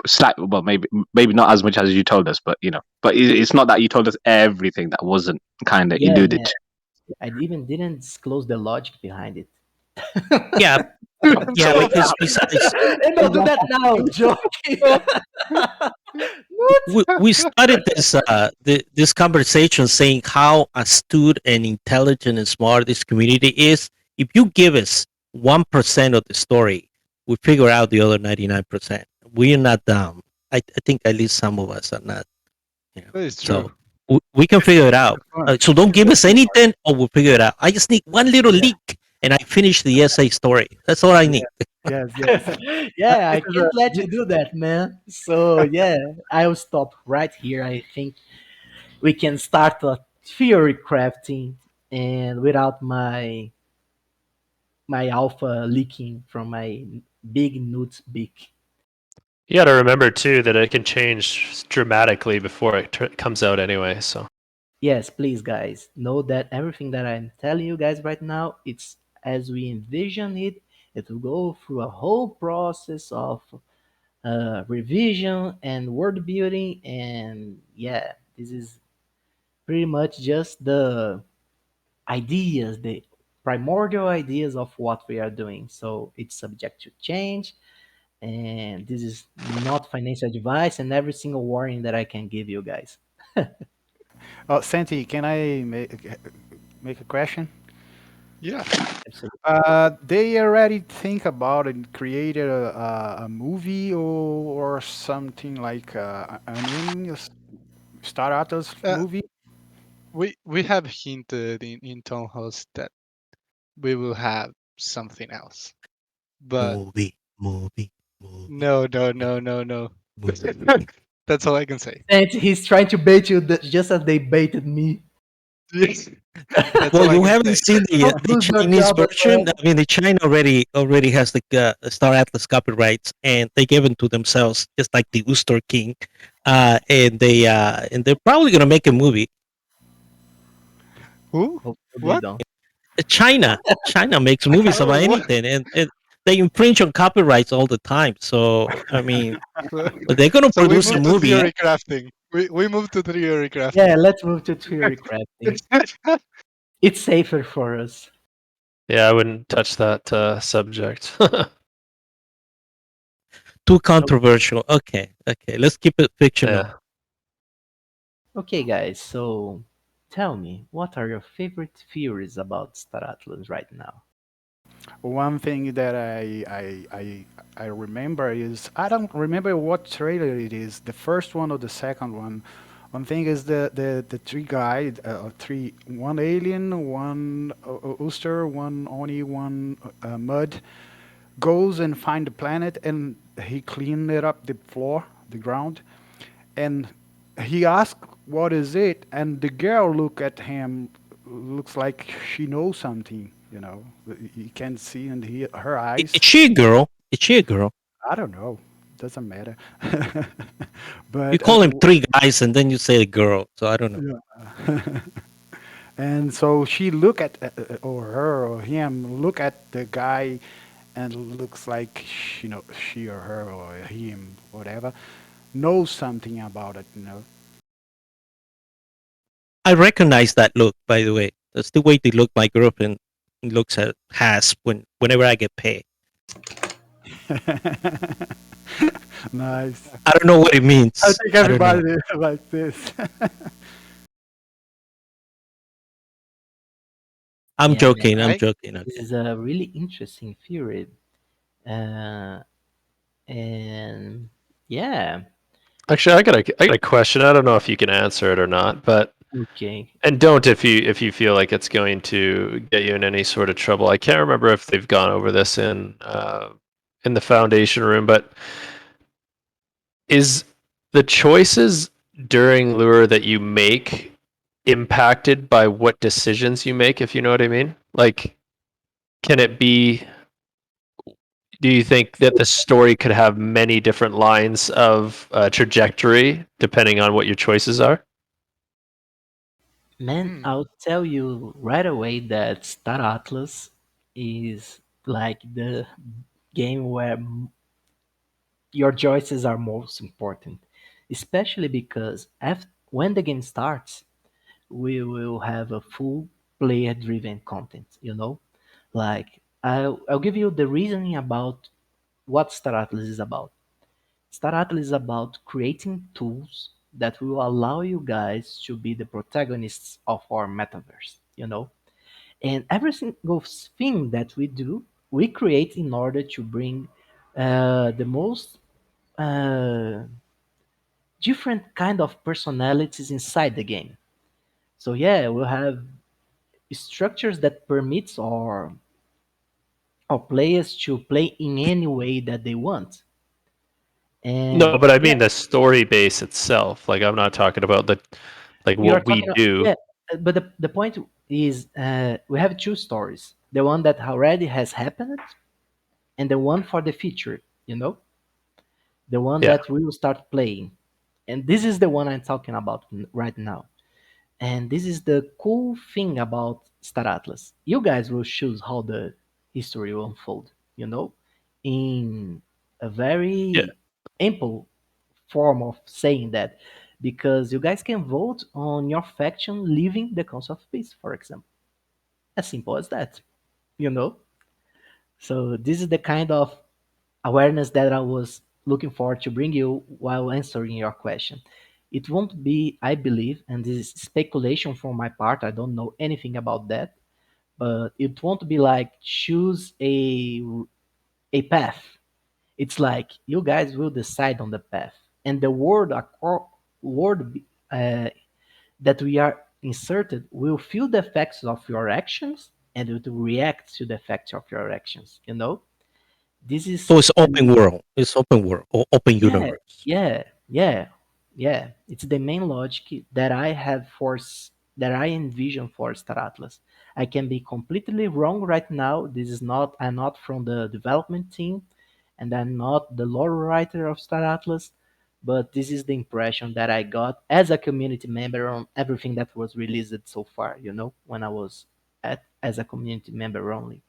slight, well, maybe not as much as you told us, but but it's not that you told us everything that wasn't kind of Yeah, alluded man. to. I even didn't disclose the logic behind it. Yeah, yeah. So, Because besides, And don't do that now, joking. we started this conversation saying how astute and intelligent and smart this community is. If you give us 1% of the story, we figure out the other 99%. We are not dumb. I think at least some of us are not. You know, that is true. so we can It's figure it out. fun. So don't give us anything, or we'll figure it out. I just need one little Yeah, leak, and I finish the essay story. That's all I yeah, need. yes, yes. Yeah, I This is a can't let you do that, man. So yeah, I'll stop right here. I think we can start a theory crafting, and without my alpha leaking from my big nut beak. You got to remember too that it can change dramatically before it comes out anyway. So Yes, please, guys, know that everything that I'm telling you guys right now, it's as we envision it. It will go through a whole process of revision and word building, and yeah, this is pretty much just the ideas, the primordial ideas of what we are doing. So it's subject to change, and this is not financial advice, and every single warning that I can give you guys. Oh, Santi, can I make a question? Yeah. Absolutely. They already think about and created a movie or something like an Star Atlas Uh, movie. we have hinted in Tom Host that we will have something else. But Movie, movie, movie, no, no, no, no, no. movie. That's all I can say. And he's trying to bait you just as they baited me. Yes. That's Well, all I you can haven't say. seen Don't the lose your Chinese job as version. well. I mean, the China already has the Star Atlas copyrights, and they gave them to themselves, just like the Ooster King. And they're probably gonna make a movie. Who? Hope they What? don't. China makes movies about What? anything, and they infringe on copyrights all the time. So I mean, So but they're gonna so we produce a move to movie. theory crafting. We move to theory Yeah, crafting. let's move to theory crafting. It's safer for us. Yeah, I wouldn't touch that subject. Too controversial. Okay, okay, let's keep it fictional. Yeah. Okay, guys, so tell me, what are your favorite theories about Star Atlas right now? One thing that I remember is I don't remember what trailer it is, the first one or the second one. One thing is the three guy, three, one alien, one Ooster, one Oni, one Mud, goes and find the planet and he cleaned it up, the floor, the ground, and he asked what is it, and the girl look at him, looks like she knows something, you know. You can see in her Is eyes. she a girl? Is she a girl? I don't know, doesn't matter. You But call him three guys, and then you say a girl. So I don't know. yeah. And so she look at or her or him look at the guy, and looks like she or her or him, whatever, knows something about it, you know. I recognize that look, by the way. That's the way they look my girlfriend looks at has whenever I get paid. Nice. I don't know what it I means. think I don't know. everybody is like this. I'm Yeah, man, joking. I'm I joking. this Okay. is a really interesting theory. Uh, and yeah, Actually, I got a question. I don't know if you can answer it or not, but okay. and don't if you feel like it's going to get you in any sort of trouble. I can't remember if they've gone over this in the foundation room, but is the choices during lure that you make impacted by what decisions you make, if you know what I mean? Like, can it be, do you think that the story could have many different lines of trajectory depending on what your choices are? Man, hmm. I'll tell you right away that Star Atlas is like the game where your choices are most important, especially because when the game starts, we will have a full player driven content, you know? Like, I'll give you the reasoning about what Star Atlas is about. Star Atlas is about creating tools that will allow you guys to be the protagonists of our metaverse, you know? And every single thing that we do, we create in order to bring the most uh, different kind of personalities inside the game. So yeah, we'll have structures that permits our players to play in any way that they want. No, And but I yeah, mean the story base itself. Like I'm not talking about the like we are what we talking. do. Yeah, but the point is, we have two stories: the one that already has happened, and the one for the future. You know, the one Yeah. that we will start playing. And this is the one I'm talking about right now. And this is the cool thing about Star Atlas. You guys will choose how the history will unfold, you know, in a Yeah. very ample form of saying that, because you guys can vote on your faction leaving the Council of Peace, for example. As simple as that, you know. So this is the kind of awareness that I was looking forward to bring you while answering your question. It won't be, I believe, and this is speculation from my part, I don't know anything about that, but it won't be like choose a path. It's like you guys will decide on the path, and the word uh, that we are inserted will feel the effects of your actions and it will react to the effects of your actions. You know, this So is it's open world. It's open world or open yeah, universe. yeah, yeah, yeah. It's the main logic that I have that I envision for Star Atlas. I can be completely wrong right now. This is not I'm not from the development team, and I'm not the lore writer of Star Atlas, but this is the impression that I got as a community member on everything that was released so far. When I was at as a community member only,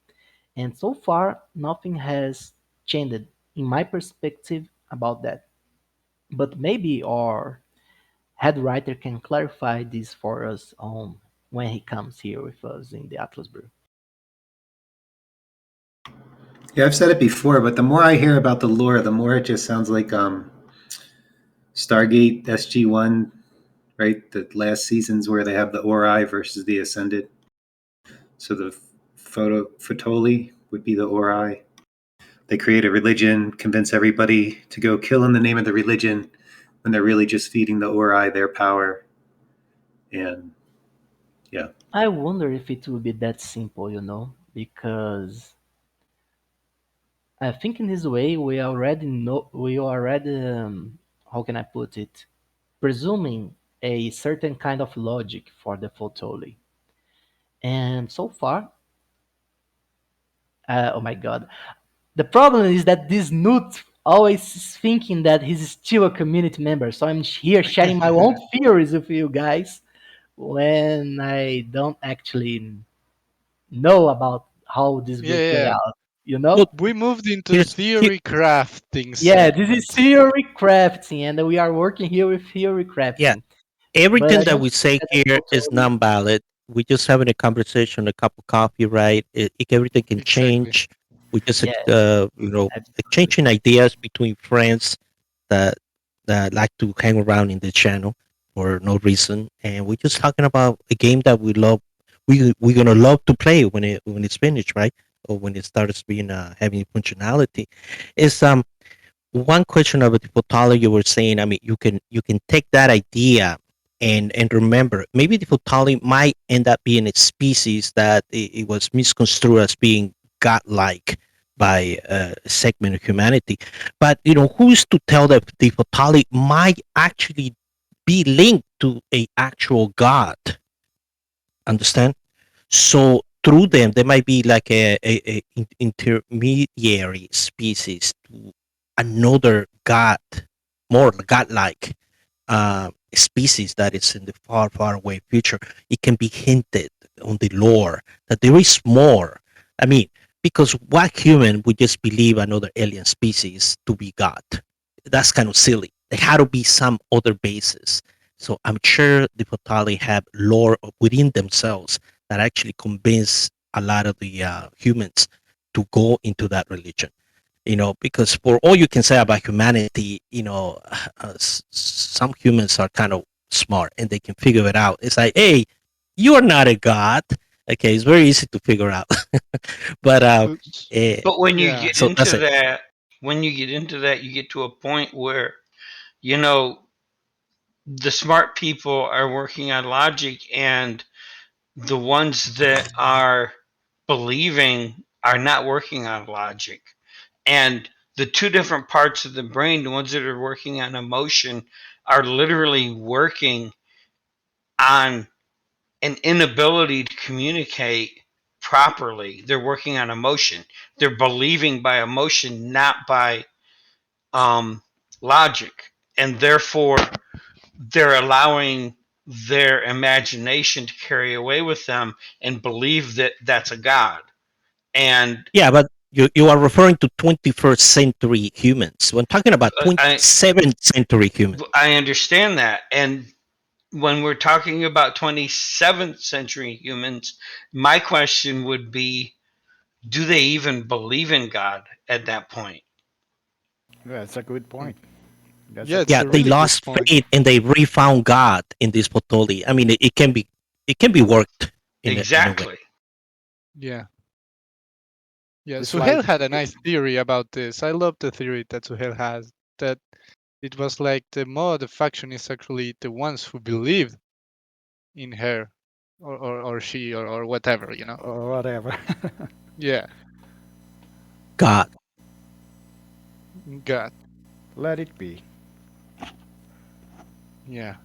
and so far nothing has changed in my perspective about that. But maybe our head writer can clarify this for us on when he comes here with us in the Atlas Brew. Yeah, I've said it before, but the more I hear about the lore, the more it just sounds like Stargate SG-1, right? The last seasons where they have the Ori versus the Ascended. So the Fotoli would be the Ori. They create a religion, convince everybody to go kill in the name of the religion when they're really just feeding the Ori their power. And yeah. I wonder if it will be that simple, because I think in this way we already know, how can I put it, presuming a certain kind of logic for the Fotoli. And so far, oh my god, the problem is that this Newt always is thinking that he's still a community member. So I'm here sharing my own theories with you guys when I don't actually know about how this will Yeah, play yeah. out. You Look, know? We moved into here's here, theory crafting Yeah, this is segment. theory crafting, and we are working here with theory yeah. crafting. But Everything I that don't we think say that the here is totally. non-valid. We're just having a conversation, a cup of coffee, right? Everything can Exactly. change. We just, Yeah, absolutely. exchanging ideas between friends that like to hang around in the channel for no reason, and we're just talking about a game that we love. We're gonna love to play when it's finished, right? Or when it starts being having functionality. Is one question about the photology you were saying. I mean, you can take that idea and remember maybe the photology might end up being a species that it was misconstrued as being godlike by a segment of humanity. But who's to tell that the photology might actually be linked to a actual god? Understand? So through them, there might be like a intermediary species to another god, more godlike species that is in the far, far away future. It can be hinted on the lore that there is more. I mean, because what human would just believe another alien species to be God? That's kind of silly. There had to be some other basis. So I'm sure the Potali have lore within themselves that actually convince a lot of the humans to go into that religion. Because for all you can say about humanity, some humans are kind of smart and they can figure it out. It's like, hey, you are not a god. Okay, it's very easy to figure out. But eh, But when you Yeah. get so that's into it. that, you get to a point where, you know, the smart people are working on logic, and the ones that are believing are not working on logic. And the two different parts of the brain, the ones that are working on emotion, are literally working on an inability to communicate properly. They're working on emotion. They're believing by emotion, not by um, logic. And therefore, they're allowing their imagination to carry away with them and believe that that's a god. And Yeah, but you are referring to 21st century humans. When talking about I 27th century humans. I understand that. And when we're talking about 27th century humans, my question would be, do they even believe in God at that point? That's a good point. That's a Yeah, it's Yeah, good a they point. really good lost point. faith and they refound God in this Potoli. I mean, it can be worked in a way. Exactly. Yeah. Yeah. It's Suhel like had a nice theory about this. I love the theory that Suhel has, that it was like the mod faction is actually the ones who believe in her or she or whatever. or whatever. Yeah. God. God. Let it be. Yeah.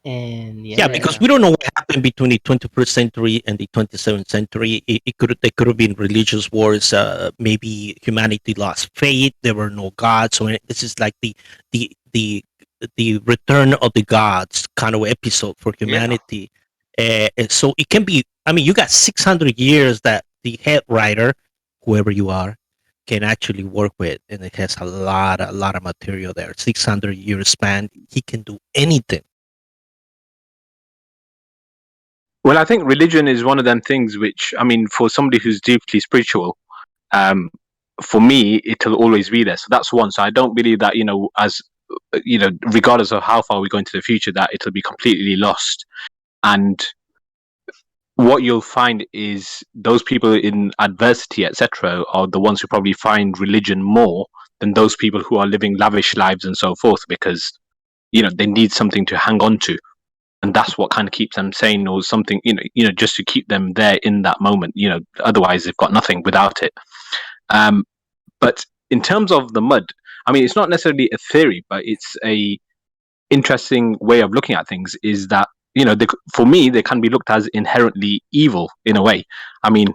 And Yeah, because yeah, we don't know what happened between the 21st century and the 27th century. There could have been religious wars. Maybe humanity lost faith. There were no gods. So this is like the the the return of the gods kind of episode for Yeah. humanity. And so it can be. I mean, you got 600 years that the head writer, whoever you are, can actually work with, and it has a lot of material there. 600 years span. He can do anything. Well, I think religion is one of them things which, I mean, for somebody who's deeply spiritual, um, for me, it'll always be there. So that's one. So I don't believe that, as regardless of how far we go into the future, that it'll be completely lost. And what you'll find is those people in adversity, etc., are the ones who probably find religion more than those people who are living lavish lives and so forth, because they need something to hang on to, and that's what kind of keeps them sane, or something, just to keep them there in that moment. Otherwise they've got nothing without it. But in terms of the mud, I mean, it's not necessarily a theory, but it's a interesting way of looking at things. Is that for me, they can be looked as inherently evil in a way. I mean,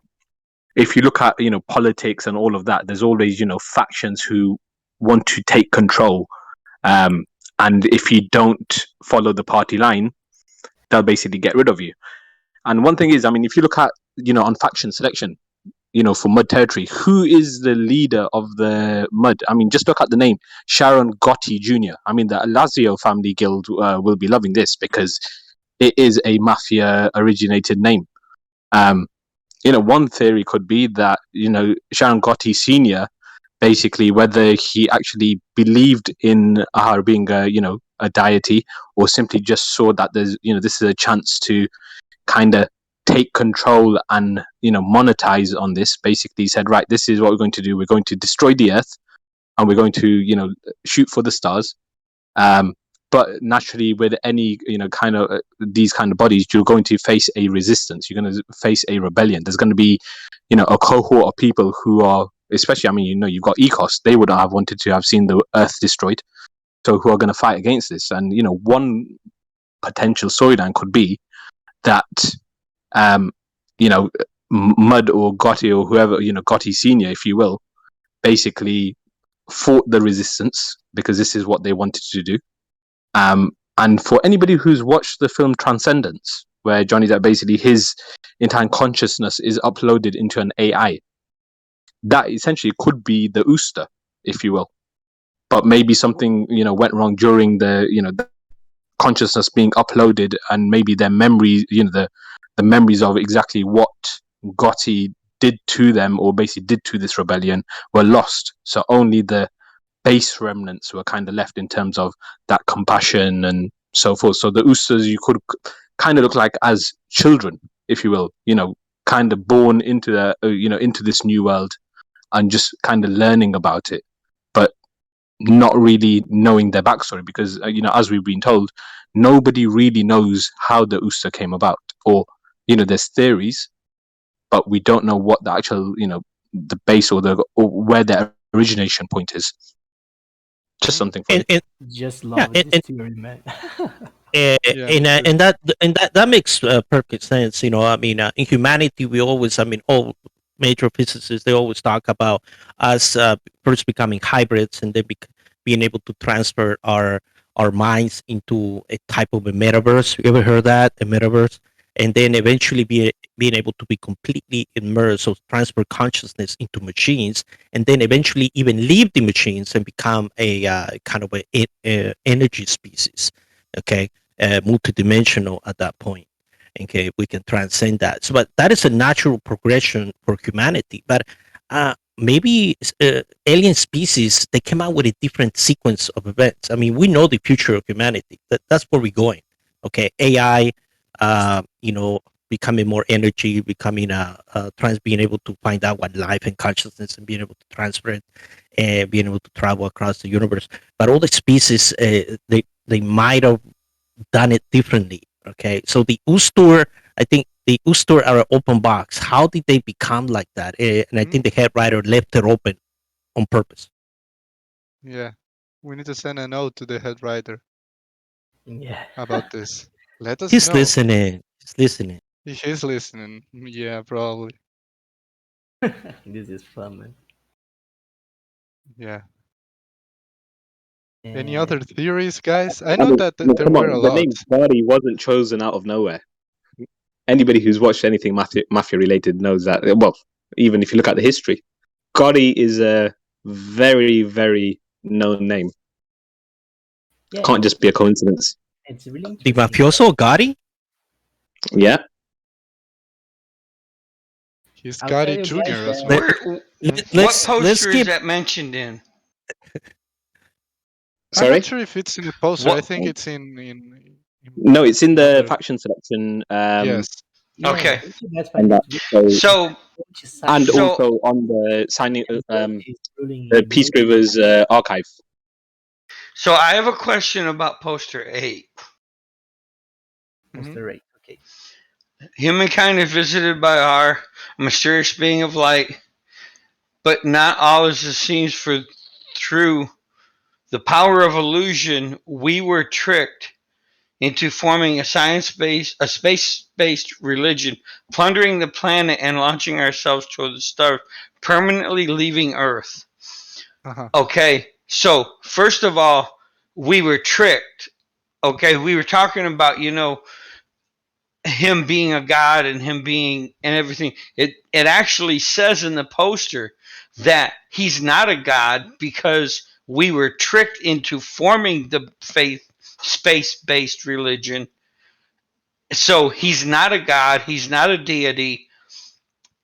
if you look at politics and all of that, there's always factions who want to take control, um, and if you don't follow the party line, they'll basically get rid of you. And one thing is, I mean, if you look at on faction selection, for Mud territory, who is the leader of the Mud? I mean, just look at the name, Sharon Gotti Jr. I mean, the Lazio family guild will be loving this because it is a mafia originated name. Um, one theory could be that Sharon Gotti Sr., basically, whether he actually believed in her being a deity, or simply just saw that there's this is a chance to kind of take control and monetize on this. Basically said, right, this is what we're going to do. We're going to destroy the earth, and we're going to shoot for the stars. But naturally, with any kind of these kind of bodies, you're going to face a resistance. You're going to face a rebellion. There's going to be a cohort of people who are, especially, I mean, you've got Ecos. They would not have wanted to have seen the earth destroyed, so who are going to fight against this. And one potential storyline could be that um, Mud or Gotti or whoever, Gotti Senior, if you will, basically fought the resistance because this is what they wanted to do. And for anybody who's watched the film Transcendence, where Johnny Depp basically his entire consciousness is uploaded into an AI, that essentially could be the Ooster, if you will. But maybe something went wrong during the consciousness being uploaded, and maybe their memories, the memories of exactly what Gotti did to them, or basically did to this rebellion, were lost. So only the base remnants were kind of left in terms of that compassion and so forth. So the Oosters, you could kind of look like as children, if you will, kind of born into the into this new world, and just kind of learning about it, but not really knowing their backstory, because as we've been told, nobody really knows how the Ooster came about, or there's theories, but we don't know what the actual the base, or where the origination point is. Just something for you. And just yeah, love this theory, man. Yeah, me too. and that makes perfect sense. I mean, in humanity, we always, I mean, all major physicists, they always talk about us first becoming hybrids, and then being able to transfer our minds into a type of a metaverse. You ever heard that, a metaverse? And then eventually being able to be completely immersed, or transfer consciousness into machines, and then eventually even leave the machines and become a kind of a energy species. Okay, multidimensional at that point. Okay, we can transcend that. So, but that is a natural progression for humanity. But maybe alien species, they came out with a different sequence of events. I mean, we know the future of humanity. That's where we're going. Okay, AI, becoming more energy, becoming being able to find out what life and consciousness, and being able to transfer it, and being able to travel across the universe. But all the species, they might have done it differently. Okay, so the Ustur, I think the Ustur are an open box. How did they become like that? And I think the head writer left it open on purpose. Yeah, we need to send a note to the head writer Yeah. about this. Let us He's know. listening. He's listening. He's listening. Yeah, probably. This is fun, man. Yeah. Any And other theories, guys? I I know mean, that there come were a on, the lot. name Gotti wasn't chosen out of nowhere. Anybody who's watched anything mafia related knows that. Well, even if you look at the history, Gotti is a very, very known name. yeah, Can't just be a coincidence. it's really The interesting. mafioso Gotti? Yeah. He's I'll tell Gotti you guys Jr. as that well. Where? What Let's poster is keep that mentioned in? I'm not Sorry. sure if it's in the poster. I What? think it's in No, it's in the another. faction selection. Yes. yeah, Okay. if you guys And find it that. really So, So which side and so also on the signing, is ruling the in Peace Europe, Gravers archive. so I have a question about poster 8. what's Hmm. the rate? Okay. Humankind is visited by our mysterious being of light, but not all is it seems, for through the power of illusion we were tricked into forming a space-based religion, plundering the planet and launching ourselves toward the stars, permanently leaving Earth. Uh-huh. Okay, so first of all, we were tricked. Okay, we were talking about, him being a god and him being and everything. It actually says in the poster that he's not a god because we were tricked into forming the faith space-based religion. So he's not a god, he's not a deity,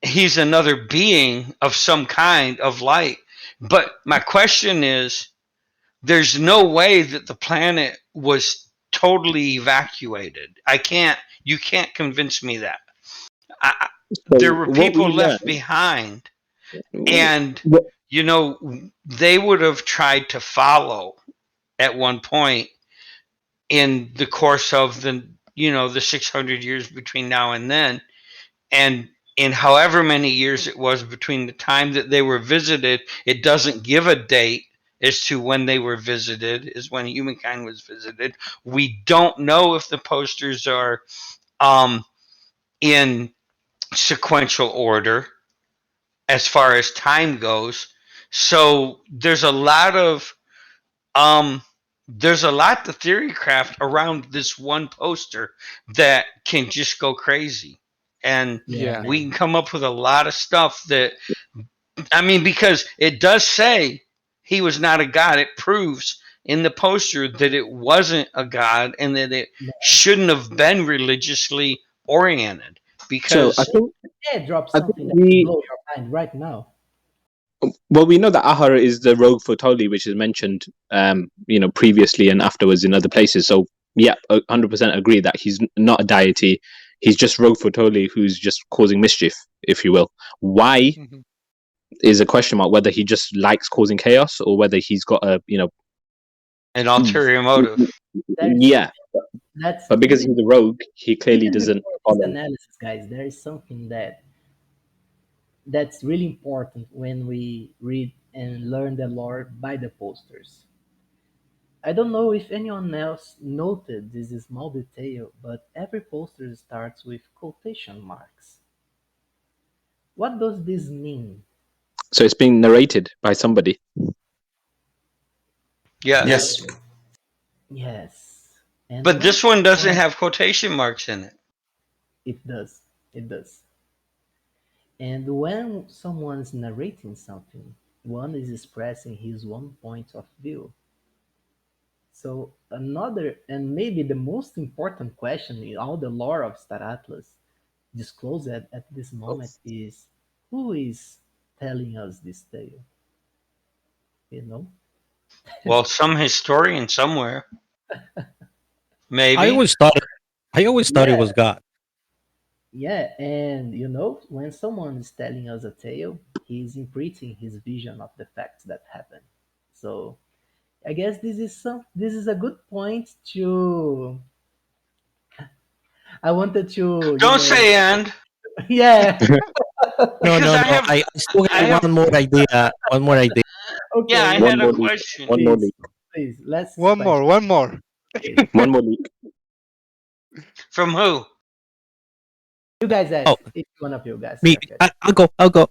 he's another being of some kind of light. But my question is, there's no way that the planet was totally evacuated. You can't convince me that. I, there So were what people we left learned, behind, and what, they would have tried to follow at one point in the course of the 600 years between now and then, and in however many years it was between the time that they were visited. It doesn't give a date as to when they were visited, is when humankind was visited. We don't know if the posters are um, in sequential order as far as time goes. So um there's a lot to theory craft around this one poster that can just go crazy. And Yeah, Yeah. we man. can come up with a lot of stuff that, I mean, because it does say he was not a god. It proves in the poster that it wasn't a god and that it shouldn't have been religiously oriented so because Yeah, drop I think something that will we blow your mind right now. well we know that Ahara is the rogue Fotoli, which is mentioned previously and afterwards in other places. So yeah, 100% agree that he's not a deity. He's just rogue Fotoli who's just causing mischief, if you will. Why Hmm. is a question mark, whether he just likes causing chaos or whether he's got a an ulterior motive. There is yeah. something that's But because even he's a rogue, he clearly even doesn't before this follow. analysis, guys. There is something that's really important when we read and learn the lore by the posters. I don't know if anyone else noted this small detail, but every poster starts with quotation marks. What does this mean? So it's being narrated by somebody. Yes. Yes. Yes. And But when this one doesn't someone, have quotation marks in it. it does, it does. And when someone's narrating something, one is expressing his own point of view. So another, and maybe the most important question in all the lore of Star Atlas disclosed at this moment is, who is telling us this tale? You know? Well, some historian somewhere, I maybe. always thought I always thought it Yeah, was God. yeah, and when someone is telling us a tale, he's imprinting his vision of the facts that happen. So I guess this is a good point to. I wanted to, Don't say and, yeah. No, because no, I no. have, I still I got have, one more idea. One more idea. yeah, I Okay, One had a more leak. question. One more please, leak. please, let's One more. question. One more. Okay. One more leak. From who? You guys Oh, ask. Each one of you guys me. go ahead.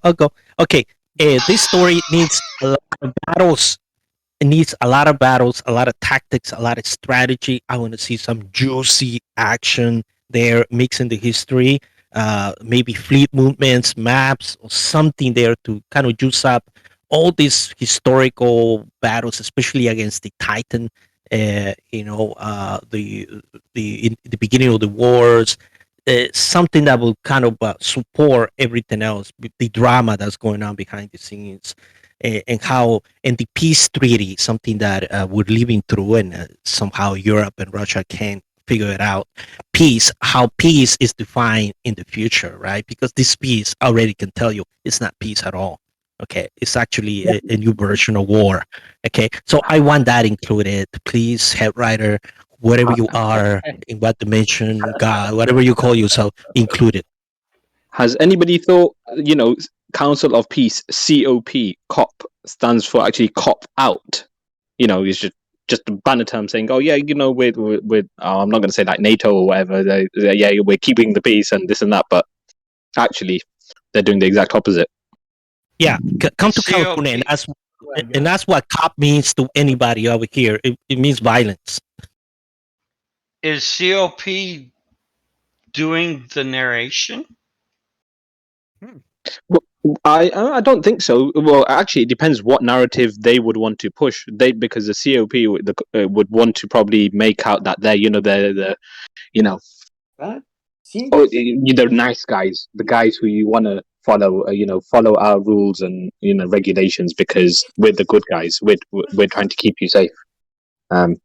I'll go. Okay. This story needs a lot of battles. It needs a lot of battles, a lot of tactics, a lot of strategy. I want to see some juicy action there, mixing the history, maybe fleet movements, maps, or something there to kind of juice up all these historical battles, especially against the Titan. The in the beginning of the wars, something that will kind of support everything else, the drama that's going on behind the scenes, and how and the peace treaty, something that we're living through, and somehow Europe and Russia can't figure it out. Peace, how peace is defined in the future, right? Because this peace already can tell you it's not peace at all. Okay, it's actually a new version of war. Okay, so I want that included. Please, head writer, whatever you are, in what dimension, God, whatever you call yourself, include it. Has anybody thought, Council of Peace, COP, COP, stands for actually cop out? It's just a banner term saying, oh, yeah, we're I'm not going to say like NATO or whatever. Yeah, we're keeping the peace and this and that. But actually, they're doing the exact opposite. Yeah, come to COP California, and that's what cop means to anybody over here. It means violence. is COP doing the narration? Well, I don't think so. Well, actually, it depends what narrative they would want to push. Because the COP would want to probably make out that they're the you know they're nice guys, the guys who you want to follow, follow our rules and regulations because we're the good guys. We're trying to keep you safe. Um,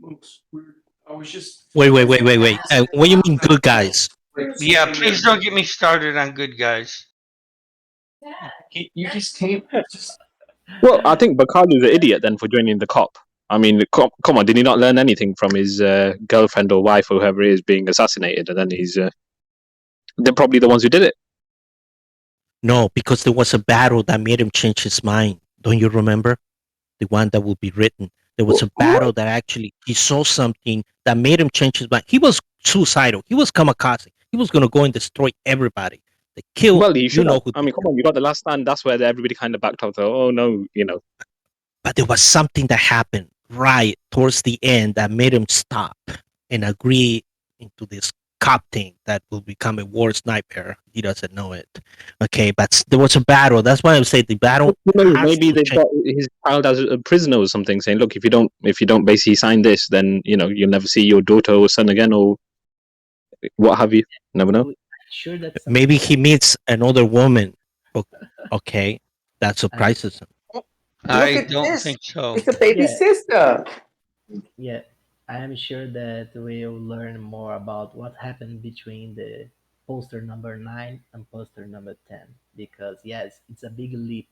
Wait. What do you mean, good guys? Yeah, please don't get me started on good guys. well, I think Bakalu's an idiot then for joining the cop. I mean, come on, did he not learn anything from his girlfriend or wife or whoever it is being assassinated, and then they're probably the ones who did it. No, because there was a battle that made him change his mind. Don't you remember? The one that will be written. There was a battle that actually he saw something that made him change his mind. He was suicidal. He was kamikaze. He was gonna go and destroy everybody. They kill. Well, he You should have. know who I they mean, come kill. on, you got the last stand. That's where everybody kind of backed off. Oh no, But there was something that happened right towards the end that made him stop and agree into this cop thing that will become a worst nightmare. He doesn't know it. Okay, but there was a battle. That's why I say the battle has maybe to they've change. got his child as a prisoner or something, saying, "Look, if you don't basically sign this, then you'll never see your daughter or son again, or what have you." Never know. Sure, that's Maybe something he meets another woman. Okay, that I surprises him. I don't think so. yeah, yeah. I am sure that we'll learn more about what happened between the poster number 9 and poster number 10 because yes, it's a big leap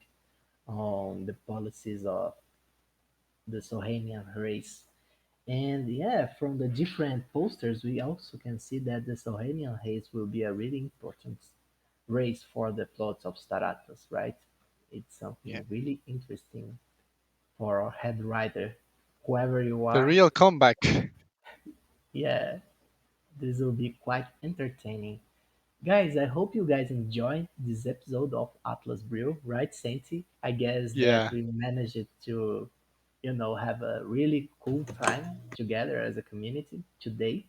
on the policies of the Sohanian race. And yeah, from the different posters, we also can see that the Sohanian race will be a really important race for the plots of Staratas, right? It's Yeah. something really interesting for our head writer, whoever you The are. real comeback. Yeah, this will be quite entertaining. Guys, I hope you guys enjoyed this episode of Atlas Brew, right, Santi? I guess that Yeah. we managed to, have a really cool time together as a community today.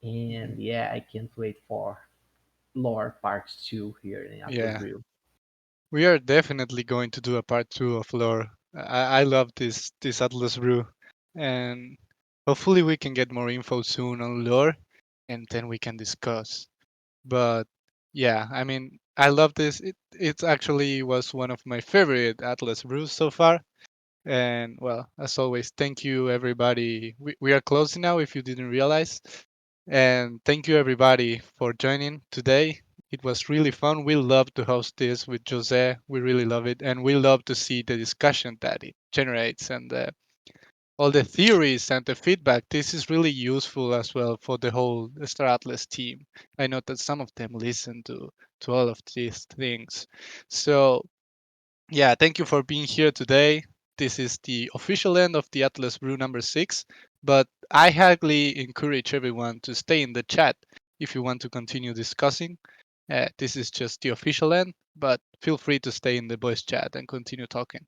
And Mhm. yeah, I can't wait for lore part 2 here in Atlas Yeah. Brew. We are definitely going to do a part two of lore. I love this Atlas brew, and hopefully we can get more info soon on lore, and then we can discuss. But yeah, I mean, I love this. It actually was one of my favorite Atlas brews so far. And well, as always, thank you everybody. We are closing now if you didn't realize. And thank you everybody for joining today. It was really fun. We love to host this with Jose. We really love it. And we love to see the discussion that it generates and all the theories and the feedback. This is really useful as well for the whole Star Atlas team. I know that some of them listen to all of these things. So yeah, thank you for being here today. This is the official end of the Atlas Brew number 6. But I highly encourage everyone to stay in the chat if you want to continue discussing. This is just the official end, but feel free to stay in the voice chat and continue talking.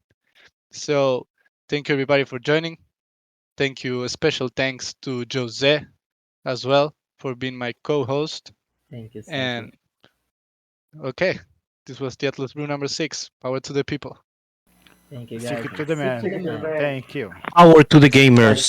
So thank you everybody for joining. Thank you. A special thanks to Jose as well for being my co-host. Thank you, Santi. And okay, this was the Atlas Brew number 6. Power to the people. Thank you, Stick guys. it to the man. Thank you. Power to the gamers.